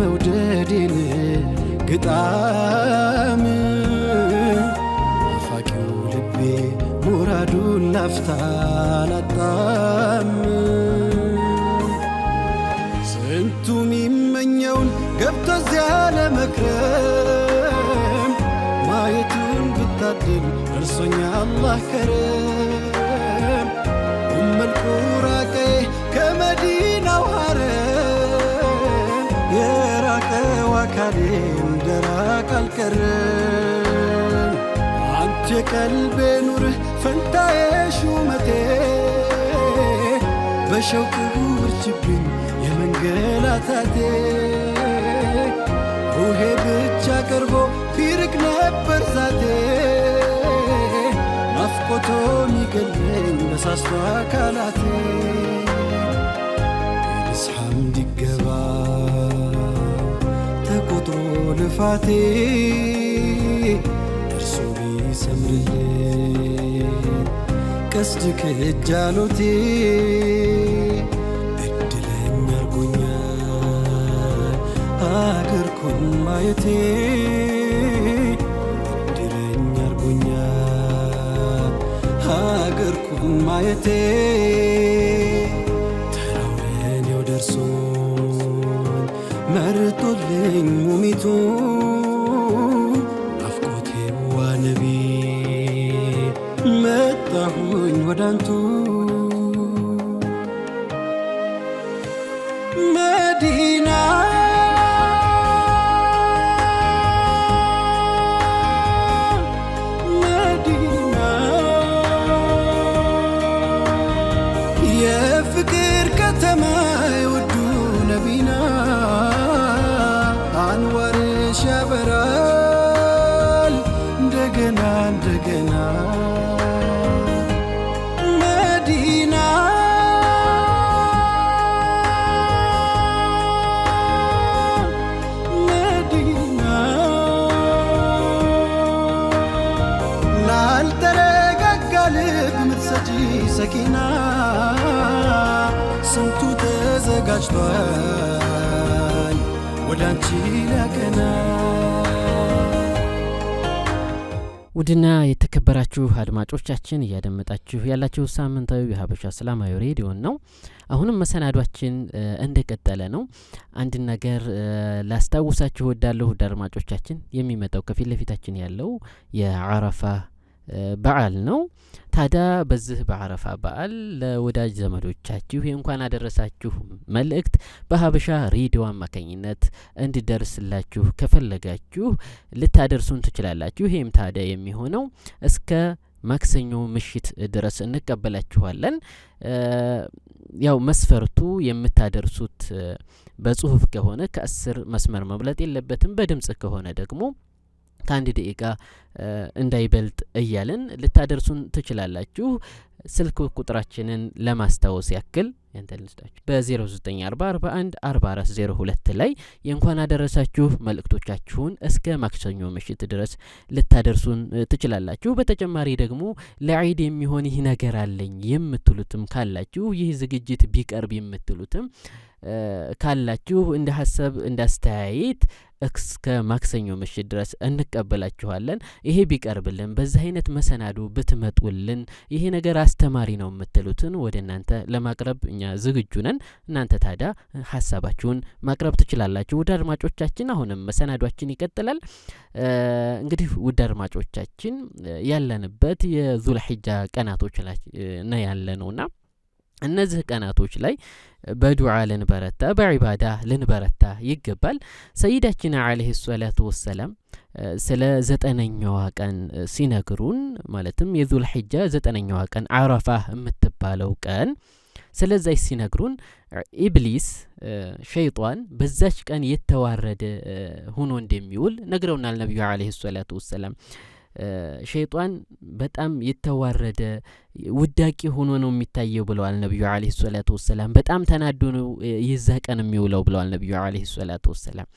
የመውደዴን ግጣም አፋቂው ልቤ ሙራዱን ላፍታ አላጣም ስንቱ ሚመኘውን ገብቶ እዚያ ለመክረም ማየቱን ብታድል እርሶኛ አላህ ከረም መልቁራቄ ከመዲናው ሐረም የራቀው አካሌ እንደራቅ አልቀረም አንተ ቀልቤ ኑርህ ፈንታዬ ሹመቴ በሸውቅ ውርችብኝ የመንገላታቴ ሩሄ ብቻ ቀርቦ ቢርቅ ነበር ዛቴ ናፍቆቶ ሚገለኝ በሳስቶ አካላቴ የንስ ሐምድ ይገባ ተቆጥሮ ልፋቴ ደርሶ ቢሰምርልኝ ቀስድ ከእጃሎቴ እድለኛ አርጎኛል አገርኩን ማየቴ እድለኛ አርጎኛል አገርኩን ማየቴ ተራው ለኔው ደርሶን መርጦልኝ ሙሚቱ ናፍቆቴዋ ነቢ መጣሁኝ ወዳንቱ መዲና መዲና የፍቅር ከተማ የውዱ ነቢና አንዋርሽ ያበራል እንደገና እንደገና መዲና መዲና ላልተረጋጋ ልብ ምትሰጪ ሰኪና ስንቱ ተዘጋጅቷል ወዳንቺ ሊያቀና ውድና የተከበራችሁ አድማጮቻችን እያደመጣችሁ ያላችሁ ሳምንታዊ የሀበሻ እስላማዊ ሬዲዮ ነው። አሁንም መሰናዷችን እንደቀጠለ ነው። አንድ ነገር ላስታውሳችሁ ወዳለሁ አድማጮቻችን የሚመጣው ከፊት ለፊታችን ያለው የአረፋ በዓል ነው። ታዲያ በዚህ በአረፋ በዓል ለወዳጅ ዘመዶቻችሁ የእንኳን አደረሳችሁ መልእክት በሀበሻ ሬዲዮ አማካኝነት እንዲደርስላችሁ ከፈለጋችሁ ልታደርሱን ትችላላችሁ። ይህም ታዲያ የሚሆነው እስከ ማክሰኞ ምሽት ድረስ እንቀበላችኋለን። ያው መስፈርቱ የምታደርሱት በጽሁፍ ከሆነ ከ10 መስመር መብለጥ የለበትም። በድምጽ ከሆነ ደግሞ ከአንድ ደቂቃ እንዳይበልጥ እያልን ልታደርሱን ትችላላችሁ። ስልክ ቁጥራችንን ለማስታወስ ያክል በ0940414402 ላይ የእንኳን አደረሳችሁ መልእክቶቻችሁን እስከ ማክሰኞ ምሽት ድረስ ልታደርሱን ትችላላችሁ። በተጨማሪ ደግሞ ለዒድ የሚሆን ይህ ነገር አለኝ የምትሉትም ካላችሁ ይህ ዝግጅት ቢቀርብ የምትሉትም ካላችሁ እንደ ሐሳብ እንዳስተያየት እስከ ማክሰኞ ምሽት ድረስ እንቀበላችኋለን። ይሄ ቢቀርብልን በዚህ አይነት መሰናዱ ብትመጡልን ይሄ ነገር አስተማሪ ነው የምትሉትን ወደ እናንተ ለማቅረብ እኛ ዝግጁ ነን። እናንተ ታዲያ ሐሳባችሁን ማቅረብ ትችላላችሁ። ውድ አድማጮቻችን አሁንም መሰናዷችን ይቀጥላል። እንግዲህ ውድ አድማጮቻችን ያለንበት የዙልሂጃ ቀናቶች ላይ ነው ያለነውና እነዚህ ቀናቶች ላይ በዱዓ ልንበረታ በዒባዳ ልንበረታ ይገባል። ሰይዳችን አለይሂ ሰላቱ ወሰላም ስለ 9ኛዋ ቀን ሲነግሩን ማለትም የዙልሂጃ 9ኛዋ ቀን አረፋ የምትባለው ቀን ስለዚህ ሲነግሩን ኢብሊስ ሸይጣን በዛች ቀን የተዋረደ ሆኖ እንደሚውል ነግረውናል ነብዩ አለይሂ ሰላቱ ወሰላም። ሸይጣን በጣም የተዋረደ ውዳቂ ሆኖ ነው የሚታየው ብለዋል ነብዩ አለይሂ ሰላቱ ወሰላም። በጣም ተናዶ ነው የዛ ቀን የሚውለው ብለዋል ነብዩ አለይሂ ሰላቱ ወሰላም።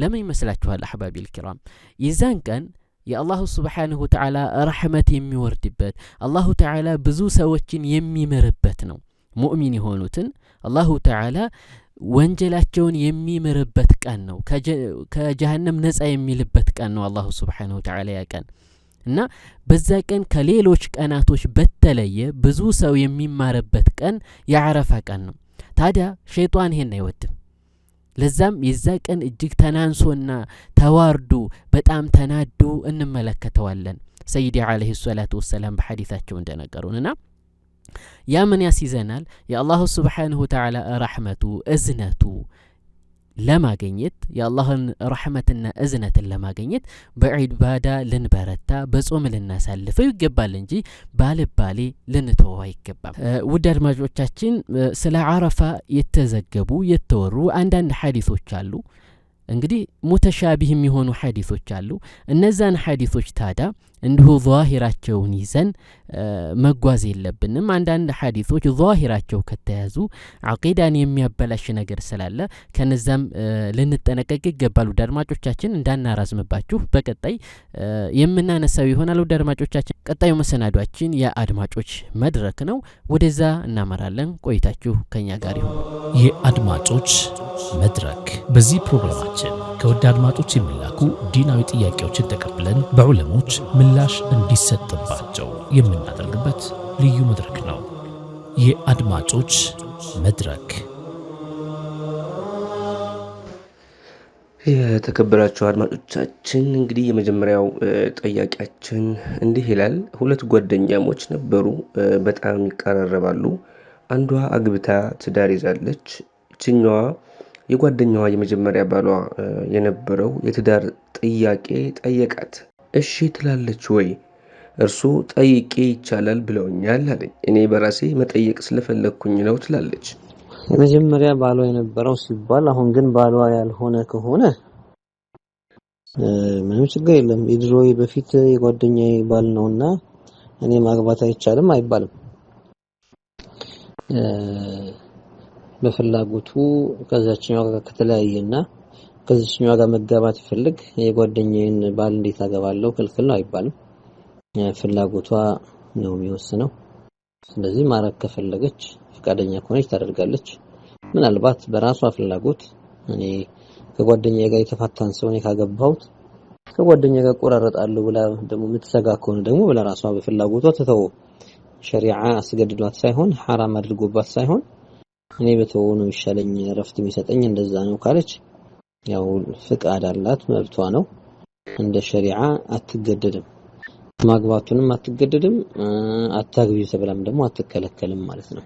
ለምን ይመስላችኋል አህባቢል ኪራም? የዛን ቀን የአላሁ ሱብሓነሁ ወተዓላ ረሕመት የሚወርድበት አላሁ ተዓላ ብዙ ሰዎችን የሚምርበት ነው። ሙእሚን የሆኑትን አላሁ ተዓላ ወንጀላቸውን የሚምርበት ቀን ነው ከጀሃነም ነፃ የሚልበት ቀን ነው አላሁ Subhanahu Wa Ta'ala ያቀን እና በዛ ቀን ከሌሎች ቀናቶች በተለየ ብዙ ሰው የሚማርበት ቀን የዓረፋ ቀን ነው ታዲያ ሸይጣን ይሄን አይወድም ለዛም የዛ ቀን እጅግ ተናንሶና ተዋርዶ በጣም ተናዶ እንመለከተዋለን ሰይዲ አለይሂ ሰላቱ ወሰለም በሐዲታቸው እንደነገሩንና ያ ምን ያስይዘናል የአላሁ Subhanahu Wa Ta'ala ረህመቱ እዝነቱ ለማግኘት የአላህን ረህመትና እዝነትን ለማግኘት በዒባዳ ልንበረታ በጾም ልናሳልፈው ይገባል እንጂ ባልባሌ ልንተወው አይገባም ውድ አድማጮቻችን ስለ ዓረፋ የተዘገቡ የተወሩ አንዳንድ ሐዲሶች አሉ እንግዲህ ሙተሻቢህ የሚሆኑ ሐዲሶች አሉ እነዛን ሐዲሶች ታዳ እንዲሁ ዛሂራቸውን ይዘን መጓዝ የለብንም አንዳንድ ሐዲሶች ዛሂራቸው ከተያዙ አቂዳን የሚያበላሽ ነገር ስላለ ከነዛም ልንጠነቀቅ ይገባል ውድ አድማጮቻችን እንዳናራዝምባችሁ በቀጣይ የምናነሳው ይሆናል ውድ አድማጮቻችን ቀጣዩ መሰናዷችን የአድማጮች መድረክ ነው ወደዛ እናመራለን ቆይታችሁ ከኛ ጋር ይሁን የአድማጮች መድረክ በዚህ ፕሮግራማችን ከውድ አድማጮች የሚላኩ ዲናዊ ጥያቄዎችን ተቀብለን በዑለሞች ምላሽ እንዲሰጥባቸው የምናደርግበት ልዩ መድረክ ነው የአድማጮች መድረክ የተከበራችሁ አድማጮቻችን እንግዲህ የመጀመሪያው ጥያቄያችን እንዲህ ይላል ሁለት ጓደኛሞች ነበሩ በጣም ይቀራረባሉ አንዷ አግብታ ትዳር ይዛለች እችኛዋ የጓደኛዋ የመጀመሪያ ባሏ የነበረው የትዳር ጥያቄ ጠየቃት እሺ ትላለች ወይ እርሱ ጠይቄ ይቻላል ብለውኛል አለኝ እኔ በራሴ መጠየቅ ስለፈለኩኝ ነው ትላለች የመጀመሪያ ባሏ የነበረው ሲባል አሁን ግን ባሏ ያልሆነ ከሆነ ምንም ችግር የለም የድሮይ በፊት የጓደኛዬ ባል ነውና እኔ ማግባት አይቻልም አይባልም በፍላጎቱ ከዛችኛው ጋር ከተለያየና ከዚህኛው ጋር መጋባት ይፈልግ የጓደኛዬን ባል እንዴት አገባለሁ ክልክል ነው አይባልም ፍላጎቷ ነው የሚወስነው ስለዚህ ማረግ ከፈለገች ፍቃደኛ ከሆነች ታደርጋለች ምናልባት በራሷ ፍላጎት እኔ ከጓደኛዬ ጋር የተፋታን ሰው ነው ካገባሁት ከጓደኛዬ ጋር ቆራረጣለሁ ብላ ደግሞ የምትሰጋ ከሆነ ደግሞ በራሷ በፍላጎቷ ተተው ሸሪዓ አስገድዷት ሳይሆን حرام አድርጎባት ሳይሆን እኔ በተወው ነው ይሻለኝ ረፍት የሚሰጠኝ እንደዛ ነው ካለች ያው ፍቃድ አላት መብቷ ነው እንደ ሸሪዓ አትገደድም ማግባቱንም አትገደድም አታግቢ ተብላም ደግሞ አትከለከልም ማለት ነው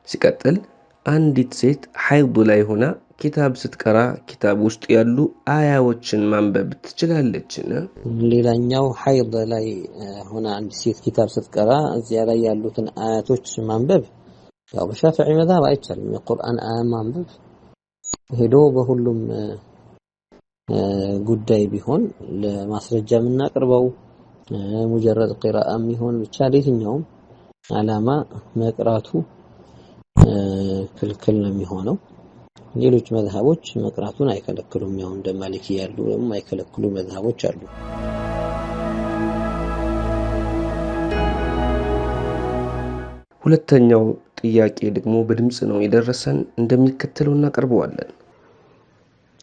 ሲቀጥል አንዲት ሴት ሐይድ ላይ ሆና ኪታብ ስትቀራ ኪታብ ውስጥ ያሉ አያዎችን ማንበብ ትችላለችና ሌላኛው ሐይድ ላይ ሆና አንዲት ሴት ኪታብ ስትቀራ እዚያ ላይ ያሉትን አያቶች ማንበብ ያው በሻፊዒ መذهب አይቻልም የቁርአን አያ ማንበብ ሄዶ በሁሉም ጉዳይ ቢሆን ለማስረጃ የምናቀርበው ሙጀረድ ቂራአም ይሆን ብቻ ለየትኛውም አላማ መቅራቱ ክልክል ነው የሚሆነው ሌሎች መዝሐቦች መቅራቱን አይከለክሉም ያው እንደ ማሊኪ ያሉ ደግሞ አይከለክሉ መዝሐቦች አሉ ሁለተኛው ጥያቄ ደግሞ በድምጽ ነው የደረሰን እንደሚከተለው እናቀርበዋለን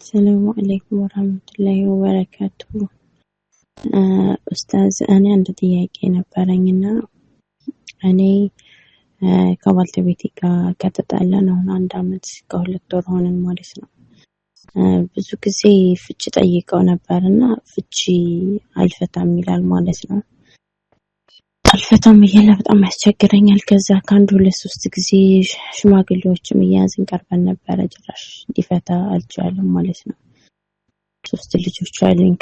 ሰላም አለይኩም ወራህመቱላሂ ወበረካቱ ኡስታዝ እኔ አንድ ጥያቄ ነበረኝና እኔ ከባልተቤቴ ጋር ከተጣላን አሁን 1 አመት ከ2 ወር ሆነን ማለት ነው ብዙ ጊዜ ፍቺ ጠይቀው ነበርና ፍቺ አልፈታም ይላል ማለት ነው አልፈታም ይላል በጣም ያስቸግረኛል ከዛ ካንዱ ለሶስት ጊዜ ሽማግሌዎችም ያዝን ቀርበን ነበር ጭራሽ ሊፈታ አልቻለም ማለት ነው 3 ልጆች አሉኝ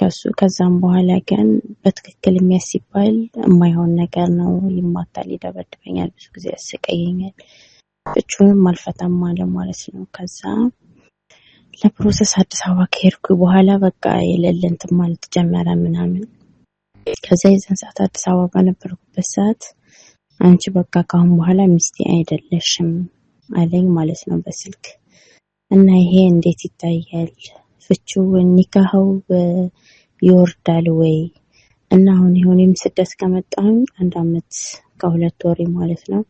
ከዛም በኋላ ግን በትክክል የሚያስይባል የማይሆን ነገር ነው ይማታል ይደበድበኛል ብዙ ጊዜ ያስቀየኛል ፍቺውንም አልፈታም ማለት ነው ከዛ ለፕሮሰስ አዲስ አበባ ከሄድኩ በኋላ በቃ የለለንት ማለት ጀመረ ምናምን ከዛ የዛን ሰዓት አዲስ አበባ በነበርኩበት ሰዓት አንቺ በቃ ካሁን በኋላ ሚስቴ አይደለሽም አለኝ ማለት ነው በስልክ እና ይሄ እንዴት ይታያል ፍቺው ኒካሁ ይወርዳል ወይ እና አሁን ይሁንም ስደት ከመጣሁኝ 1 አመት ከ2 ወር ማለት ነው።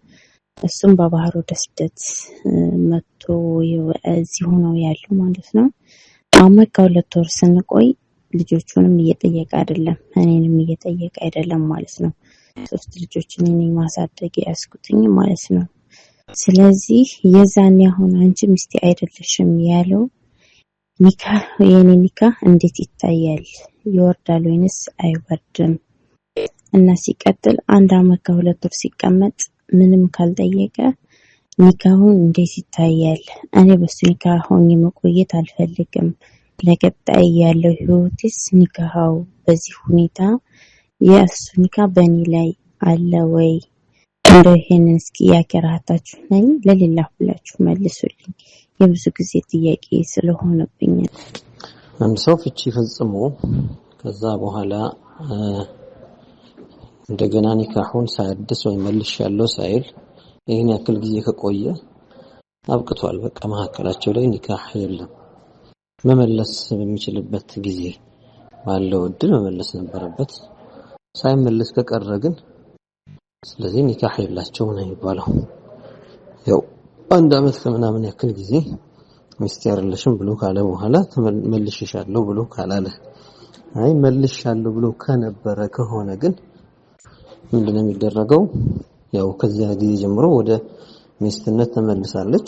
እሱም በባህሩ ደስደት መጥቶ እዚህ ሆኖ ያለው ማለት ነው። አሁን ከ2 ወር ስንቆይ ልጆቹንም እየጠየቀ አይደለም እኔንም እየጠየቀ አይደለም ማለት ነው። 3 ልጆችን እኔ ማሳደግ ያስኩትኝ ማለት ነው። ስለዚህ የዛኔ አሁን አንቺ ሚስቴ አይደለሽም ያለው ኒካህ የኔ ኒካህ እንዴት ይታያል? ይወርዳል ወይንስ አይወርድም? እና ሲቀጥል 1 አመት ከ2 ወር ሲቀመጥ ምንም ካልጠየቀ ኒካሁን እንዴት ይታያል? እኔ በሱ ኒካህ ሆኜ መቆየት አልፈልግም። ለቀጣይ ያለው ህይወትስ ኒካሃው በዚህ ሁኔታ የእሱ ኒካህ በእኔ ላይ አለ ወይ? እንደው ይሄንን እስኪ ያከራታችሁ ነኝ ለሌላ ሁላችሁ መልሱልኝ። የብዙ ጊዜ ጥያቄ ስለሆነብኝ አንድ ሰው ፍቺ ፈጽሞ ከዛ በኋላ እንደገና ኒካሁን ሳያድስ ወይ መልሻለሁ ሳይል ይሄን ያክል ጊዜ ከቆየ አብቅቷል። በቃ መሐከላቸው ላይ ኒካህ የለም። መመለስ በሚችልበት ጊዜ ባለው እድል መመለስ ነበረበት። ሳይመለስ ከቀረ ግን ስለዚህ ኒካህ የላቸው ነው የሚባለው። ያው 1 አመት ከምናምን ያክል ጊዜ ሚስት ያርለሽም ብሎ ካለ በኋላ መልሽሻለሁ ብሎ ካላለ አይ መልሽሻለሁ ብሎ ከነበረ ከሆነ ግን ምንድነው የሚደረገው? ያው ከዚያ ጊዜ ጀምሮ ወደ ሚስትነት ተመልሳለች።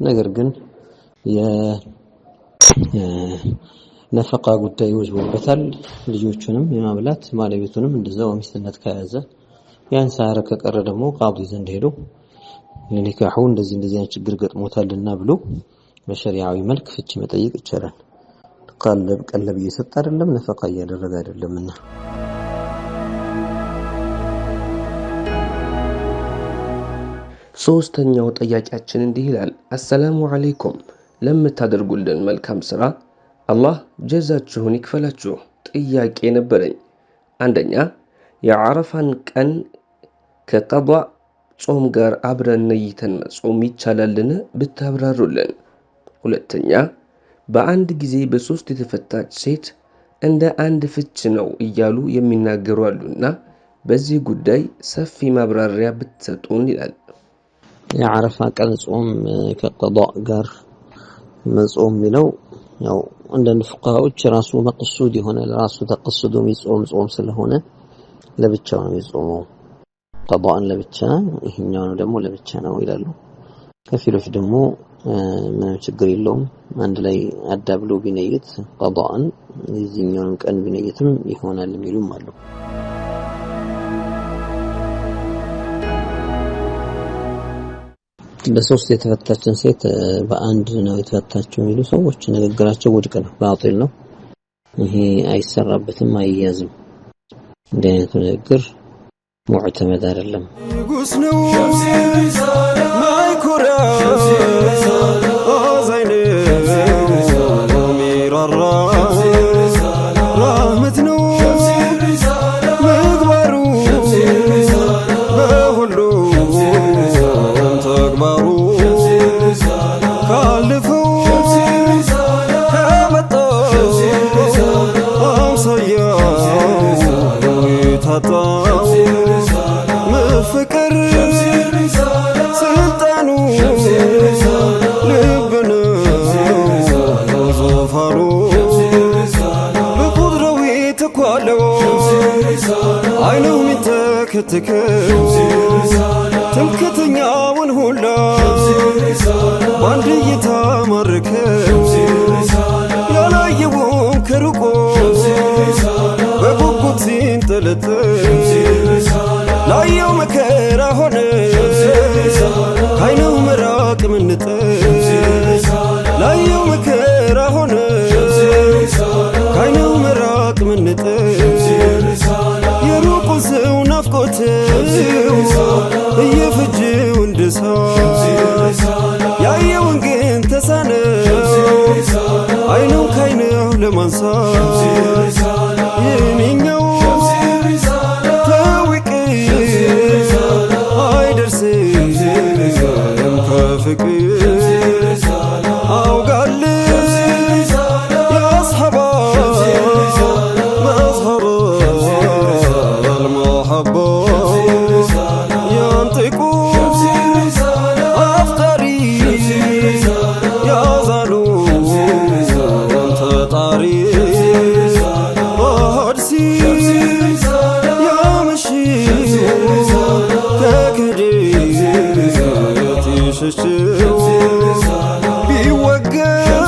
ነገር ግን የነፈቃ ጉዳይ ወጅቦበታል። ልጆቹንም የማብላት ባለቤቱንም እንደዛው ሚስትነት ከያዘ ያን ሳያረ ከቀረ ደግሞ ቃዲ ዘንድ ሄዶ ለኒካሁ እንደዚህ አይነት ችግር ገጥሞታልና ብሎ በሸሪዓዊ መልክ ፍቺ መጠየቅ ይቻላል። ቀለብ እየሰጠ አይደለም ነፈቃ እያደረገ አይደለምና። ሶስተኛው ጥያቄያችን እንዲህ ይላል። አሰላሙ አለይኩም ለምታደርጉልን መልካም ስራ አላህ ጀዛችሁን ይክፈላችሁ። ጥያቄ ነበረኝ። አንደኛ የዓረፋን ቀን ከቀዷ ጾም ጋር አብረን ነይተን መጾም ይቻላልን? ብታብራሩልን። ሁለተኛ በአንድ ጊዜ በ3 የተፈታች ሴት እንደ አንድ ፍች ነው እያሉ የሚናገሩ አሉና በዚህ ጉዳይ ሰፊ ማብራሪያ ብትሰጡን ይላል። የዓረፋ ቀን ጾም ከቀዷ ጋር መጾም የሚለው ያው አንዳንድ ፉቃሃዎች ራሱ መቅሱድ የሆነ ራሱ ተቀስዶ የሚጾም ጾም ስለሆነ ለብቻው ነው የሚጾመው። ቀዷን ለብቻ ይሄኛው ደግሞ ለብቻ ነው ይላሉ። ከፊሎች ደግሞ ምንም ችግር የለውም አንድ ላይ አዳብሎ ቢነይት ቀዷን የዚህኛውን ቀን ቢነይትም ይሆናል የሚሉም አሉ። በ3 የተፈታችን ሴት በአንድ ነው የተፈታችው የሚሉ ሰዎች ንግግራቸው ውድቅ ነው፣ ባጢል ነው። ይሄ አይሰራበትም፣ አይያዝም። እንዲህ አይነቱ ንግግር ሙዕተመድ አይደለም። ጉስነው ማይኩራ አዛይነ ሚራራ ራህመት ነው ምግባሩ በሁሉ ተግባሩ ካለፈው ከመጣው አምሳያው የታጣው ፍቅር ስልጣኑ ልብን ዞፋኑ በቁድረው የተኳለው አይነው ሚተከተከው ትምክተኛውን ሁላ በአንድ እይታ ማረከው ያላየውን ከሩቆ በጉጉት ሲንጠለጠል ላየው መከራ ሆነ ካይነው መራቅ ምንጠ ላየው መከራ ሆነ ካይነው መራቅ ምንጠ የሩቁ ሰው ናፍቆተው እየፈጀው እንደሳ ያየውን ግን ተሳነው አይነው ካይነው ለማንሳት የኔኛው ፍቅር አውጋል ያስሐባ መዝሀር ቢያሸሽው ቢወገር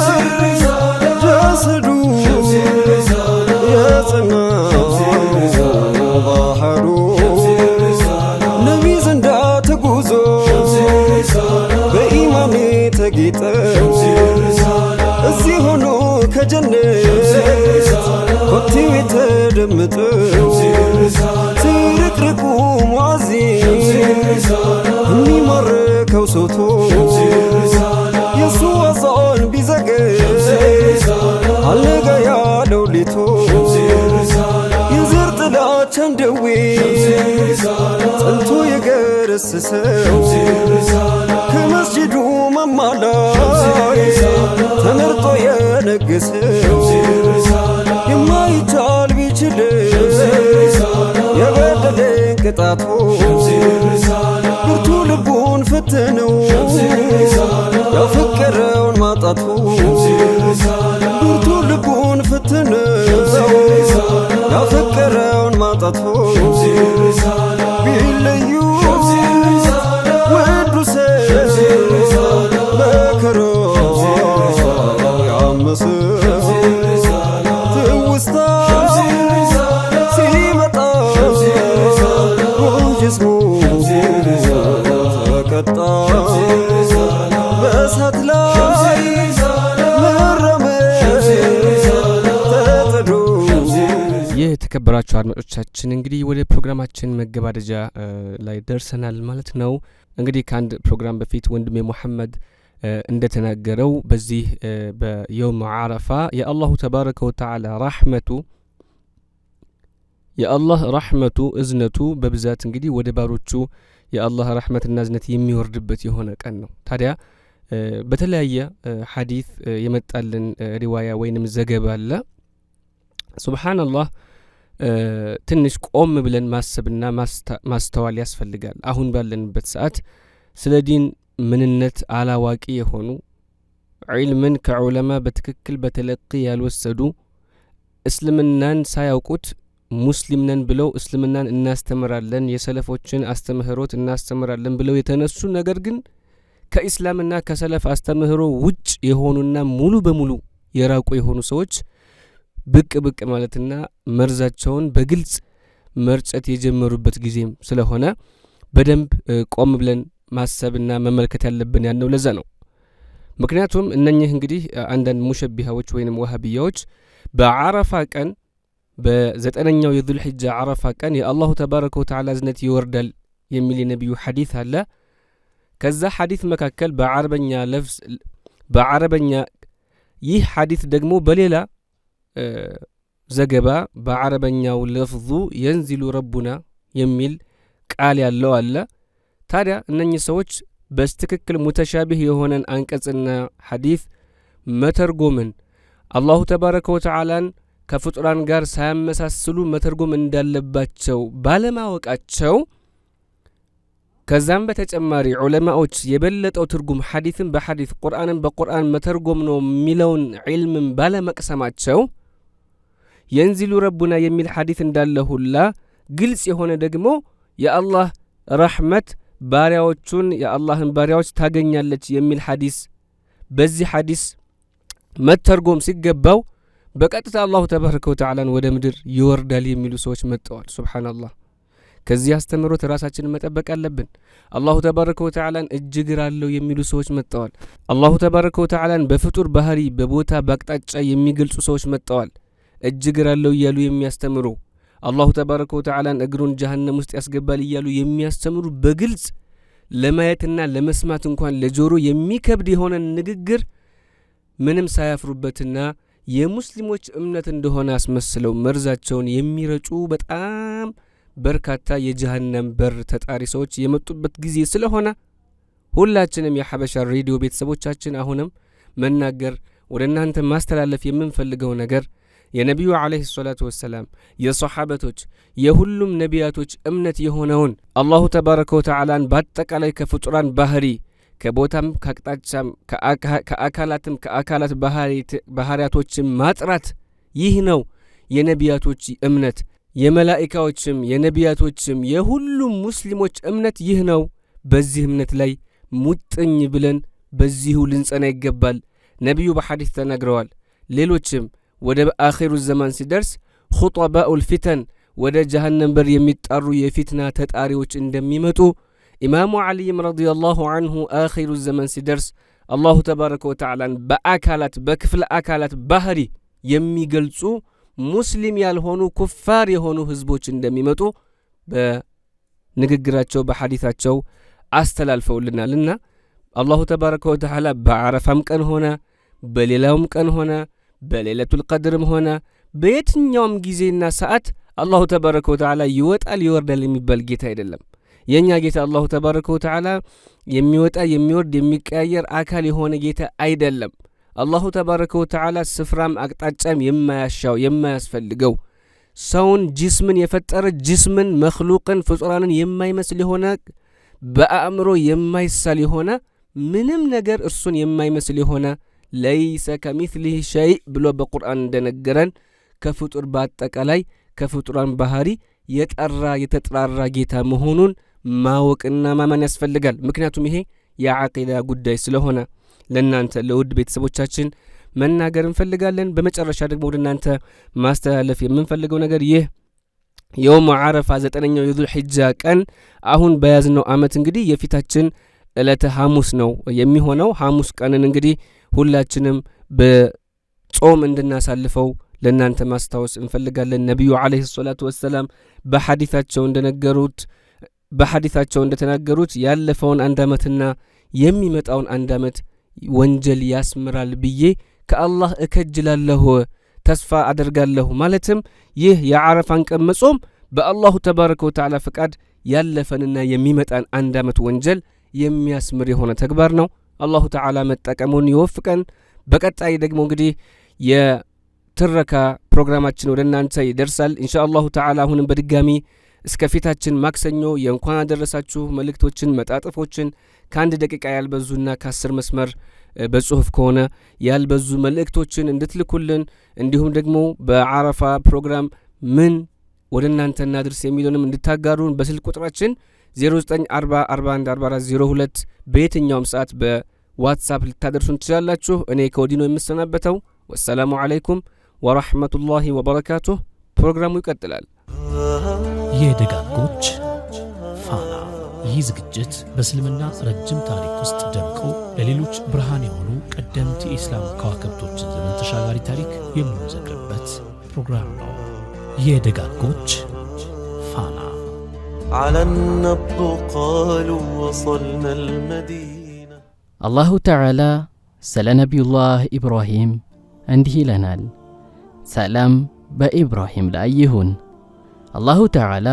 ጀሰዱ የጸናው ባህሩ ነቢ ዘንዳ ተጉዞ በኢማሜ ተጌጠው እዚህ ሆኖ ከጀነት ኮቴው የተደመጠው ትርቅርቁ ሙዓዚን የሚማርከው ሰውቶ የሱ አዛን ቢዘገይ አልነጋ ያለው ሌቶ የዘር ጥላቻን ደዌ ጸንቶ የገረሰሰው ከመስጂዱ ማማ ላይ ተመርጦ የነገሰው የማይቻል ቢችልም የበደለን ቅጣቱ ብርቱ ልቡን ፈተነው ያፈቀረውን ማጣቱ ብርቱ ልቡን ፈተነው ያፈቀረውን ማጣቱ ቢለዩ ወዱ መከራው ያመሰው ትውስታ ሲመጣ ጅስሙ ተቀጣ በእሳት ላይ መረመድ ተጥዶ። ይህ የተከበራችሁ አድማጮቻችን እንግዲህ ወደ ፕሮግራማችን መገባደጃ ላይ ደርሰናል ማለት ነው። እንግዲህ ከአንድ ፕሮግራም በፊት ወንድሜ ሙሐመድ እንደተናገረው በዚህ በየውም ዓረፋ የአላሁ ተባረከ ወተዓላ የአላህ ረሕመቱ እዝነቱ በብዛት እንግዲህ ወደ ባሮቹ የአላህ ረሕመትና እዝነት የሚወርድበት የሆነ ቀን ነው። ታዲያ በተለያየ ሐዲስ የመጣልን ሪዋያ ወይንም ዘገባ አለ። ሱብሓነላህ ትንሽ ቆም ብለን ማሰብና ማስተዋል ያስፈልጋል። አሁን ባለንበት ሰዓት ስለ ዲን ምንነት አላዋቂ የሆኑ ዒልምን ከዑለማ በትክክል በተለቂ ያልወሰዱ እስልምናን ሳያውቁት ሙስሊም ነን ብለው እስልምናን እናስተምራለን የሰለፎችን አስተምህሮት እናስተምራለን ብለው የተነሱ ነገር ግን ከኢስላምና ከሰለፍ አስተምህሮ ውጭ የሆኑና ሙሉ በሙሉ የራቁ የሆኑ ሰዎች ብቅ ማለትና መርዛቸውን በግልጽ መርጨት የጀመሩበት ጊዜም ስለሆነ በደንብ ቆም ብለን ማሰብና መመልከት ያለብን ያለው ለዛ ነው። ምክንያቱም እነኚህ እንግዲህ አንዳንድ ሙሸቢሃዎች ወይንም ወሃቢያዎች በዓረፋ ቀን በ9ኛው የዙል ሒጃ ዓረፋ ቀን የአላሁ ተባረከ ወተዓላ እዝነት ይወርዳል የሚል የነቢዩ ሐዲስ አለ። ከዛ ሐዲስ መካከል በዓረበኛ ይህ ሐዲስ ደግሞ በሌላ ዘገባ በዓረበኛው ለፍዙ የንዚሉ ረቡና የሚል ቃል ያለው አለ። ታዲያ እነኚህ ሰዎች በስትክክል ሙተሻቢህ የሆነን አንቀጽና ሐዲስ መተርጎምን አላሁ ተባረከ ወተዓላን ከፍጡራን ጋር ሳያመሳስሉ መተርጎም እንዳለባቸው ባለማወቃቸው ከዛም በተጨማሪ ዑለማዎች የበለጠው ትርጉም ሐዲስን በሐዲስ ቁርአንን በቁርአን መተርጎም ነው የሚለውን ዒልምን ባለመቅሰማቸው የንዚሉ ረቡና የሚል ሐዲስ እንዳለ ሁላ ግልጽ የሆነ ደግሞ የአላህ ረሕመት ባሪያዎቹን የአላህን ባሪያዎች ታገኛለች የሚል ሐዲስ በዚህ ሐዲስ መተርጎም ሲገባው በቀጥታ አላሁ ተባረከ ወተዓላን ወደ ምድር ይወርዳል የሚሉ ሰዎች መጥተዋል። ሱብሓነላህ። ከዚህ አስተምሮት ራሳችንን መጠበቅ አለብን። አላሁ ተባረከ ወተዓላን እጅግር አለው የሚሉ ሰዎች መጥተዋል። አላሁ ተባረከ ወተዓላን በፍጡር ባህሪ በቦታ በአቅጣጫ የሚገልጹ ሰዎች መጥተዋል። እጅግር አለው እያሉ የሚያስተምሩ አላሁ ተባረከ ወተዓላን እግሩን ጀሃነም ውስጥ ያስገባል እያሉ የሚያስተምሩ በግልጽ ለማየትና ለመስማት እንኳን ለጆሮ የሚከብድ የሆነ ንግግር ምንም ሳያፍሩበትና የሙስሊሞች እምነት እንደሆነ አስመስለው መርዛቸውን የሚረጩ በጣም በርካታ የጀሃነም በር ተጣሪ ሰዎች የመጡበት ጊዜ ስለሆነ ሁላችንም የሐበሻ ሬዲዮ ቤተሰቦቻችን አሁንም መናገር ወደ እናንተ ማስተላለፍ የምንፈልገው ነገር የነቢዩ ዓለይሂ ሰላቱ ወሰላም የሰሓበቶች የሁሉም ነቢያቶች እምነት የሆነውን አላሁ ተባረከ ወተዓላን በአጠቃላይ ከፍጡራን ባህሪ ከቦታም ከአቅጣጫም ከአካላትም ከአካላት ባህሪያቶችም ማጥራት ይህ ነው የነቢያቶች እምነት። የመላኢካዎችም የነቢያቶችም የሁሉም ሙስሊሞች እምነት ይህ ነው። በዚህ እምነት ላይ ሙጥኝ ብለን በዚሁ ልንጸና ይገባል። ነቢዩ በሐዲስ ተናግረዋል። ሌሎችም ወደ አኺሩ ዘማን ሲደርስ ኹጠባኡል ፊተን ወደ ጀሃነም በር የሚጣሩ የፊትና ተጣሪዎች እንደሚመጡ ኢማሙ ዓሊይም ረዲየላሁ ዐንሁ አኺሩ ዘመን ሲደርስ አላሁ ተባረከ ወተዓላን በአካላት በክፍለ አካላት ባህሪ የሚገልጹ ሙስሊም ያልሆኑ ኩፋር የሆኑ ህዝቦች እንደሚመጡ በንግግራቸው በሐዲታቸው አስተላልፈውልናልና አላሁ ተባረከ ወተዓላ በዓረፋም ቀን ሆነ በሌላውም ቀን ሆነ በሌለቱል ቀድርም ሆነ በየትኛውም ጊዜና ሰዓት አላሁ ተባረከ ወተዓላ ይወጣል ይወርዳል የሚባል ጌታ አይደለም። የኛ ጌታ አላሁ ተባረከ ወተዓላ የሚወጣ የሚወርድ የሚቀያየር አካል የሆነ ጌታ አይደለም። አላሁ ተባረከ ወተዓላ ስፍራም አቅጣጫም የማያሻው የማያስፈልገው ሰውን ጅስምን የፈጠረ ጅስምን መኽሉቅን ፍጡራንን የማይመስል የሆነ በአእምሮ የማይሳል የሆነ ምንም ነገር እርሱን የማይመስል የሆነ ለይሰ ከሚስሊህ ሸይ ብሎ በቁርአን እንደነገረን ከፍጡር በአጠቃላይ ከፍጡራን ባህሪ የጠራ የተጥራራ ጌታ መሆኑን ማወቅና ማመን ያስፈልጋል። ምክንያቱም ይሄ የዓቂዳ ጉዳይ ስለሆነ ለእናንተ ለውድ ቤተሰቦቻችን መናገር እንፈልጋለን። በመጨረሻ ደግሞ ወደ እናንተ ማስተላለፍ የምንፈልገው ነገር ይህ የውም ዓረፋ 9ኛው የዙል ሒጃ ቀን አሁን በያዝነው ዓመት እንግዲህ የፊታችን ዕለተ ሐሙስ ነው የሚሆነው። ሐሙስ ቀንን እንግዲህ ሁላችንም በጾም እንድናሳልፈው ለእናንተ ማስታወስ እንፈልጋለን። ነቢዩ ዓለይሂ ሰላቱ ወሰላም በሐዲታቸው እንደተናገሩት ያለፈውን አንድ ዓመትና የሚመጣውን አንድ ዓመት ወንጀል ያስምራል ብዬ ከአላህ እከጅላለሁ ተስፋ አደርጋለሁ። ማለትም ይህ የዓረፋን ቀን መጾም በአላሁ ተባረከ ወተዓላ ፍቃድ ያለፈንና የሚመጣን አንድ ዓመት ወንጀል የሚያስምር የሆነ ተግባር ነው። አላሁ ተዓላ መጠቀሙን ይወፍቀን። በቀጣይ ደግሞ እንግዲህ የትረካ ፕሮግራማችን ወደ እናንተ ይደርሳል ኢንሻአላሁ ተዓላ። አሁንም በድጋሚ እስከ ፊታችን ማክሰኞ የእንኳን አደረሳችሁ መልእክቶችን መጣጥፎችን ከአንድ ደቂቃ ያልበዙና ከ10 መስመር በጽሁፍ ከሆነ ያልበዙ መልእክቶችን እንድትልኩልን እንዲሁም ደግሞ በዓረፋ ፕሮግራም ምን ወደ እናንተ እናድርስ የሚሉንም እንድታጋሩን በስልክ ቁጥራችን 0940414402 በየትኛውም ሰዓት በዋትሳፕ ልታደርሱን ትችላላችሁ። እኔ ከወዲህ ነው የምሰናበተው። ወሰላሙ አለይኩም ወራህመቱላሂ ወበረካቱሁ። ፕሮግራሙ ይቀጥላል። የደጋጎች ፋና። ይህ ዝግጅት በእስልምና ረጅም ታሪክ ውስጥ ደምቀው ለሌሎች ብርሃን የሆኑ ቀደምት የኢስላም ከዋክብቶችን ዘመን ተሻጋሪ ታሪክ የምንዘግብበት ፕሮግራም ነው። የደጋጎች ፋና። على النبض قالوا وصلنا المدينة الله تعالى سل نبي الله إبراهيم እንዲህ ይለናል። ሰላም በኢብራሂም ላይ ይሁን። አላሁ ተዓላ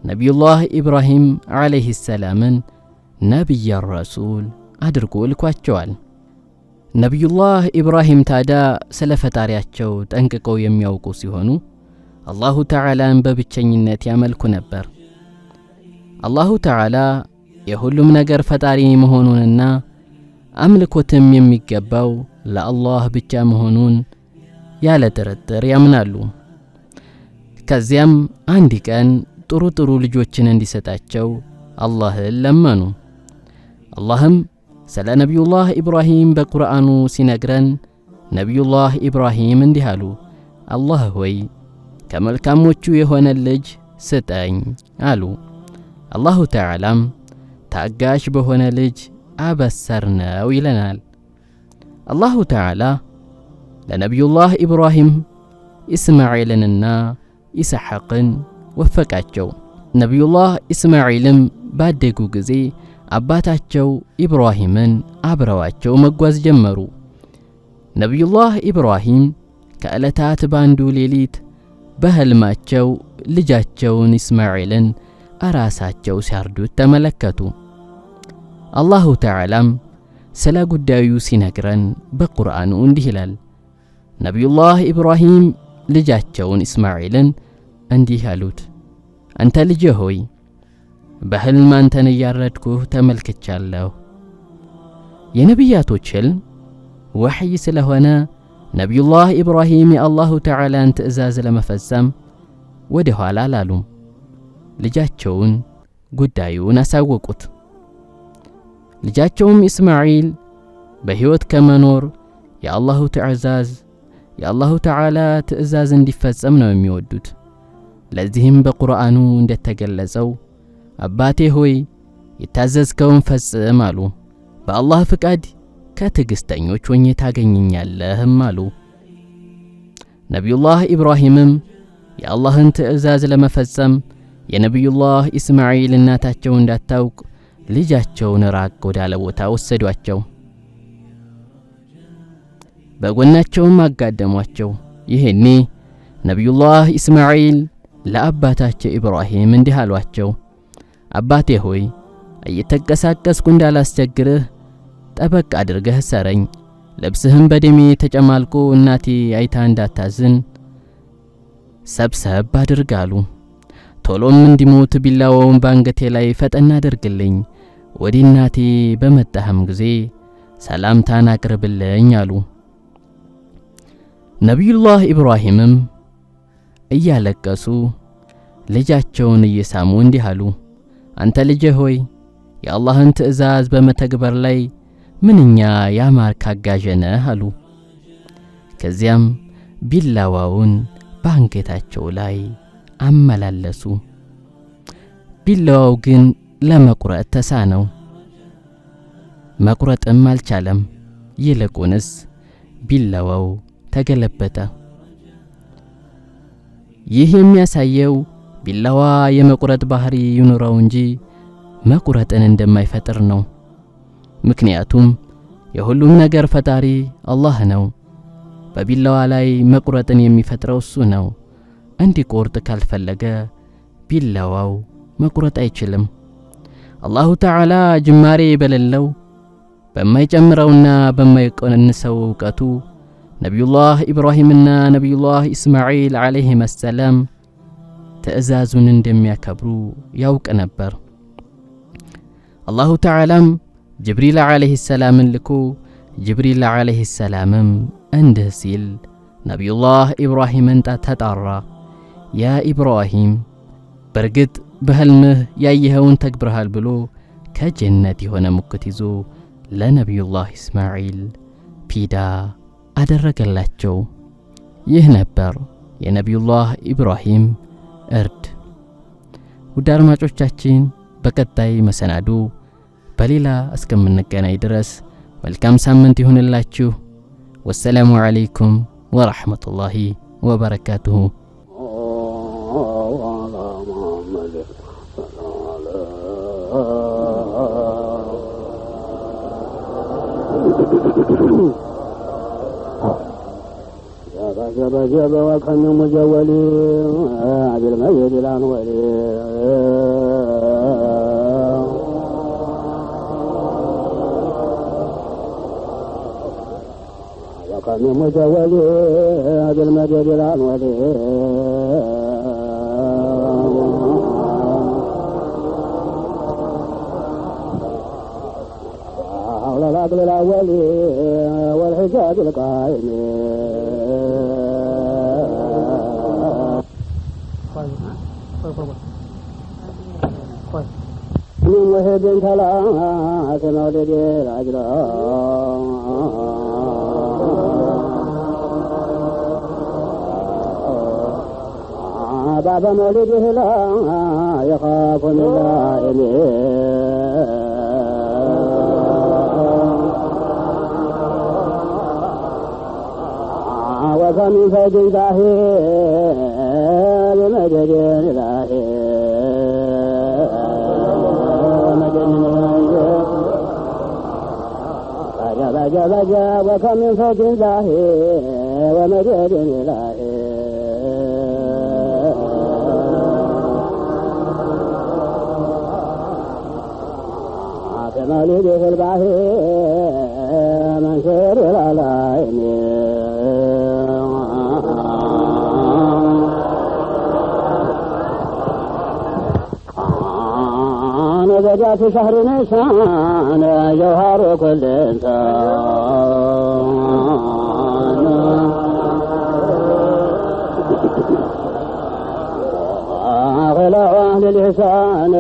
ነቢዩላህ ኢብራሂም ዓለይሂ ሰላምን ነቢይ ረሱል አድርጎ ልኳቸዋል። ነቢዩላህ ኢብራሂም ታዲያ ስለ ፈጣሪያቸው ጠንቅቀው የሚያውቁ ሲሆኑ አላሁ ተዓላን በብቸኝነት ያመልኩ ነበር። አላሁ ተዓላ የሁሉም ነገር ፈጣሪ መሆኑንና አምልኮትም የሚገባው ለአላህ ብቻ መሆኑን ያለ ጥርጥር ያምናሉ። ከዚያም አንድ ቀን ጥሩ ጥሩ ልጆችን እንዲሰጣቸው አላህን ለመኑ። አላህም ስለ ነቢዩላህ ኢብራሂም በቁርአኑ ሲነግረን ነቢዩላህ ኢብራሂም እንዲህ አሉ፣ አላህ ሆይ ከመልካሞቹ የሆነ ልጅ ስጠኝ አሉ። አላሁ ተዓላም ታጋሽ በሆነ ልጅ አበሰርነው ይለናል። አላሁ ተዓላ ለነቢዩላህ ኢብራሂም ኢስማዒልንና ኢስሐቅን ወፈቃቸው። ነቢዩላህ ኢስማዒልም ባደጉ ጊዜ አባታቸው ኢብራሂምን አብረዋቸው መጓዝ ጀመሩ። ነቢዩላህ ኢብራሂም ከዕለታት ባንዱ ሌሊት በህልማቸው ልጃቸውን ኢስማዒልን ራሳቸው ሲያርዱት ተመለከቱ። አላሁ ተዓላም ስለ ጉዳዩ ሲነግረን በቁርአኑ እንዲህ ይላል። ነቢዩላህ ኢብራሂም ልጃቸውን ኢስማዒልን እንዲህ አሉት፣ አንተ ልጄ ሆይ በህልም አንተን እያረድኩህ ተመልክቻለሁ። የነቢያቶች ህልም ወሕይ ስለሆነ ነቢዩላህ ኢብራሂም የአላሁ ተዓላን ትእዛዝ ለመፈጸም ወደ ኋላ አላሉም። ልጃቸውን ጉዳዩን አሳወቁት። ልጃቸውም ኢስማዒል በሕይወት ከመኖር የአላሁ ተዓላ ትእዛዝ እንዲፈጸም ነው የሚወዱት። ለዚህም በቁርአኑ እንደተገለጸው አባቴ ሆይ የታዘዝከውን ፈጽም አሉ። በአላህ ፍቃድ ከትዕግስተኞች ሆኜ ታገኘኛለህም አሉ። ነቢዩላህ ኢብራሂምም የአላህን ትእዛዝ ለመፈጸም የነቢዩላህ ኢስማዒል እናታቸው እንዳታውቅ ልጃቸውን ራቅ ወዳለ ቦታ ወሰዷቸው። በጎናቸውም አጋደሟቸው። ይሄኔ ነቢዩላህ ኢስማዒል ለአባታቸው ኢብራሂም እንዲህ አሏቸው፣ አባቴ ሆይ እየተንቀሳቀስኩ እንዳላስቸግርህ ጠበቅ አድርገህ ሰረኝ። ልብስህም በደሜ ተጨማልቆ እናቴ አይታ እንዳታዝን ሰብሰብ አድርጋሉ። ቶሎም እንዲሞት ቢላዋውን ባንገቴ ላይ ፈጠና አድርግልኝ። ወደ እናቴ በመጣህም ጊዜ ሰላምታን አቅርብልኝ አሉ። ነቢዩላህ ኢብራሂምም እያለቀሱ ልጃቸውን እየሳሙ እንዲህ አሉ፣ አንተ ልጄ ሆይ የአላህን ትእዛዝ በመተግበር ላይ ምንኛ ያማርክ አጋዥ ነህ አሉ። ከዚያም ቢላዋውን ባንገታቸው ላይ አመላለሱ። ቢላዋው ግን ለመቁረጥ ተሳነው፣ መቁረጥም አልቻለም። ይልቁንስ ቢላዋው ተገለበጠ። ይህ የሚያሳየው ቢላዋ የመቁረጥ ባህሪ ይኑረው እንጂ መቁረጥን እንደማይፈጥር ነው። ምክንያቱም የሁሉም ነገር ፈጣሪ አላህ ነው። በቢላዋ ላይ መቁረጥን የሚፈጥረው እሱ ነው። እንዲቆርጥ ካልፈለገ ቢላዋው መቁረጥ አይችልም። አላሁ ተዓላ ጅማሬ በሌለው በማይጨምረውና በማይቀንሰው ዕውቀቱ ነቢዩላህ ኢብራሂምና ነቢዩላህ ኢስማዒል ዓለይሂም ሰላም ትእዛዙን እንደሚያከብሩ ያውቅ ነበር። አላሁ ተዓላም ጅብሪል ዓለይሂ ሰላምን ልኮ ጅብሪል ዓለይሂ ሰላምም እንዲህ ሲል ነቢዩላህ ኢብራሂምን ተጣራ። ያ ኢብራሂም በርግጥ በህልምህ ያየኸውን ተግብረሃል ብሎ ከጀነት የሆነ ሙክት ይዞ ለነቢዩላህ ኢስማዒል ፒዳ አደረገላቸው። ይህ ነበር የነቢዩላህ ኢብራሂም እርድ። ውድ አድማጮቻችን በቀጣይ መሰናዶ በሌላ እስከምንገናኝ ድረስ መልካም ሳምንት ይሁንላችሁ። ወሰላሙ ዓለይኩም ወረሕመቱላሂ ወበረካቱሁ። جب وكان مجولي عبد المجد الأنوري وكان مجولي عبد المجد الأنوري حول العقل الأولي والحجاب القائم من وهب ثلاث مولد الأجر باب مولده لا يخاف من لائم وكم فوج زاهر بمجد الإلهي بجا وكم من فوج زاهر ومجد الإلهي في مولده الباهي منشور العلائم نبجات شهر نيسان جوهر كل إنسان غلا أهل الإحسان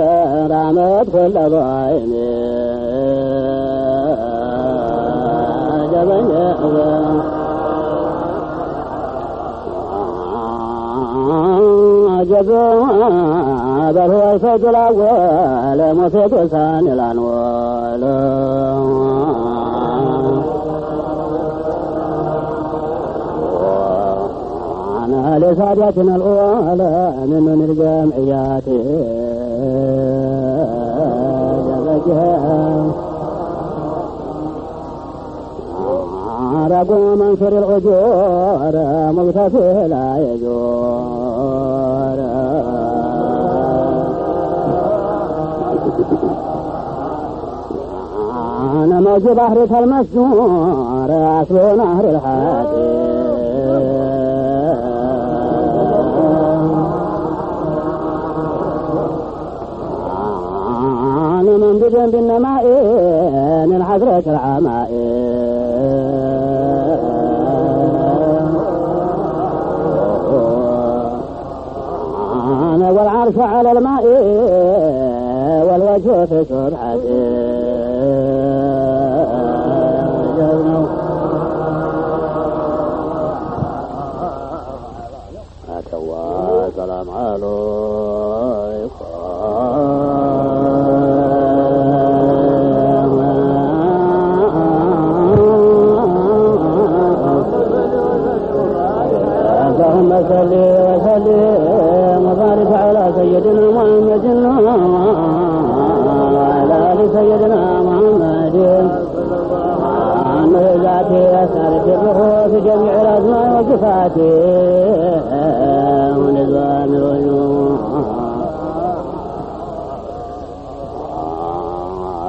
رحمة كل ضائم بل هو الفجر الأول مفيد ثاني الأنوال أنا لسادتنا الأولى من الجمعيات رقم منشر الأجور مغتفي لا يجور أنا موج بحر المسجور أسل نهر الحادي أنا من بجنب النماء من حضرة العماء والعرش على الماء والوجه في سبحته أتوا سلام عليكم اللهم صل وسلم وبارك على سيدنا محمد وعلى آل سيدنا محمد عنه ذاته أسأل سره في جميع الأسماء والصفات ونظام الوجوه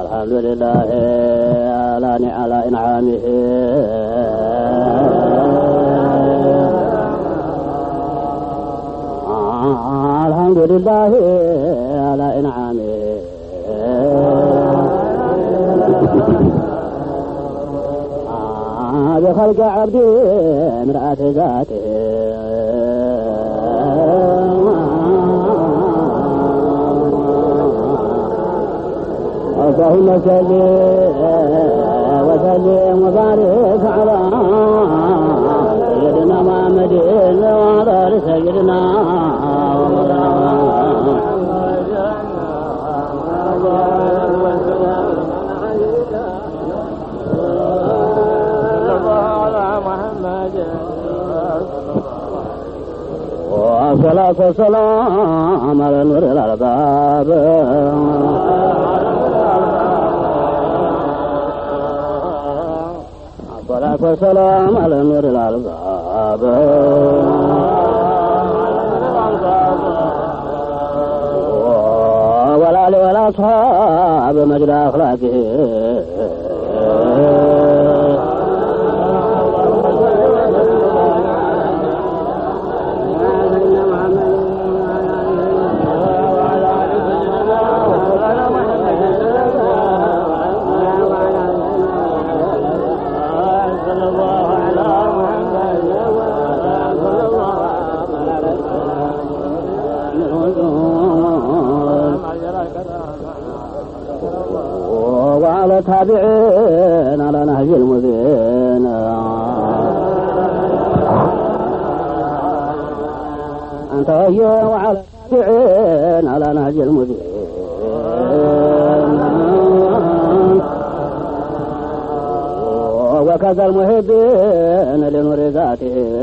الحمد لله على إنعامه الحمد لله على إنعامه بخلق عبدي مرآة ذاته اللهم صل وسلم وبارك على سيدنا محمد وعلى آل سيدنا والصلاة والسلام على نور الألباب الصلاة والسلام على نور الألباب والآل والأصحاب مجد أخلاقه وعلى تابعين على نهج المذين أنت وهي وعلى تابعين على نهج المذين وكذا المحبين لنور ذاته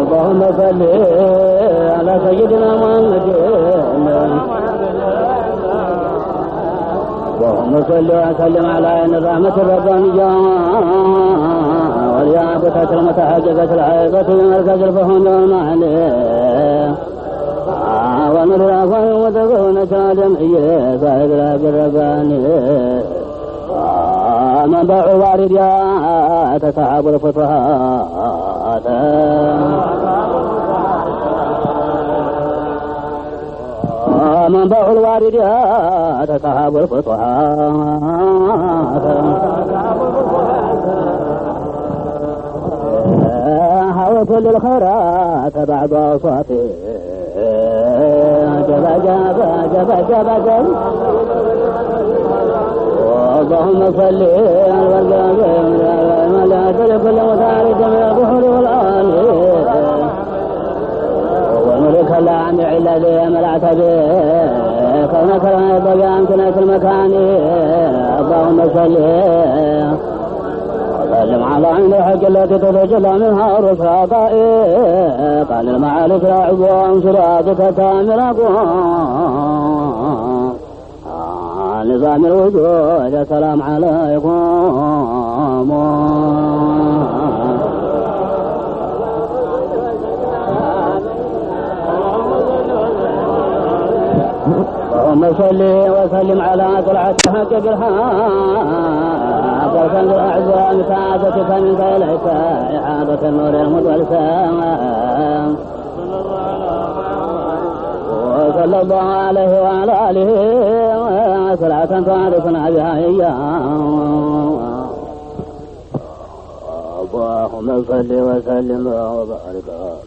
اللهم صل على سيدنا محمد اللهم صل وسلم على عين الرحمة الربانية واليابسة المتحجبة العيبة بمركز الفهم والمعنى ونور الأفواه المتكونة جمعية صاحب الحق الرباني منبع وارديات صحاب الفتوحات منبع الوارديات صحاب الفتوحات حوى كل الخيرات بعد أصواتي جبا جبا جبا جبا جبا اللهم صل على كل متعرض من الظهر والآل والملك لا عن علة ملعت به كونك لا يبقى أمكنة المكان اللهم صل وسلم على عين الحق التي تتجلى منها الرفاقاء قال المعارف راعبهم صراطك كامل نظام الوجود السلام عليكم اللهم صل وسلم على طلعة حق بالحق وسند الأعزاء مساعدتك منك إليك إحاطة النور المتلسام وصلى الله عليه وعلى آله صلاة تعرفنا بها إياه اللهم صل وسلم وبارك عليه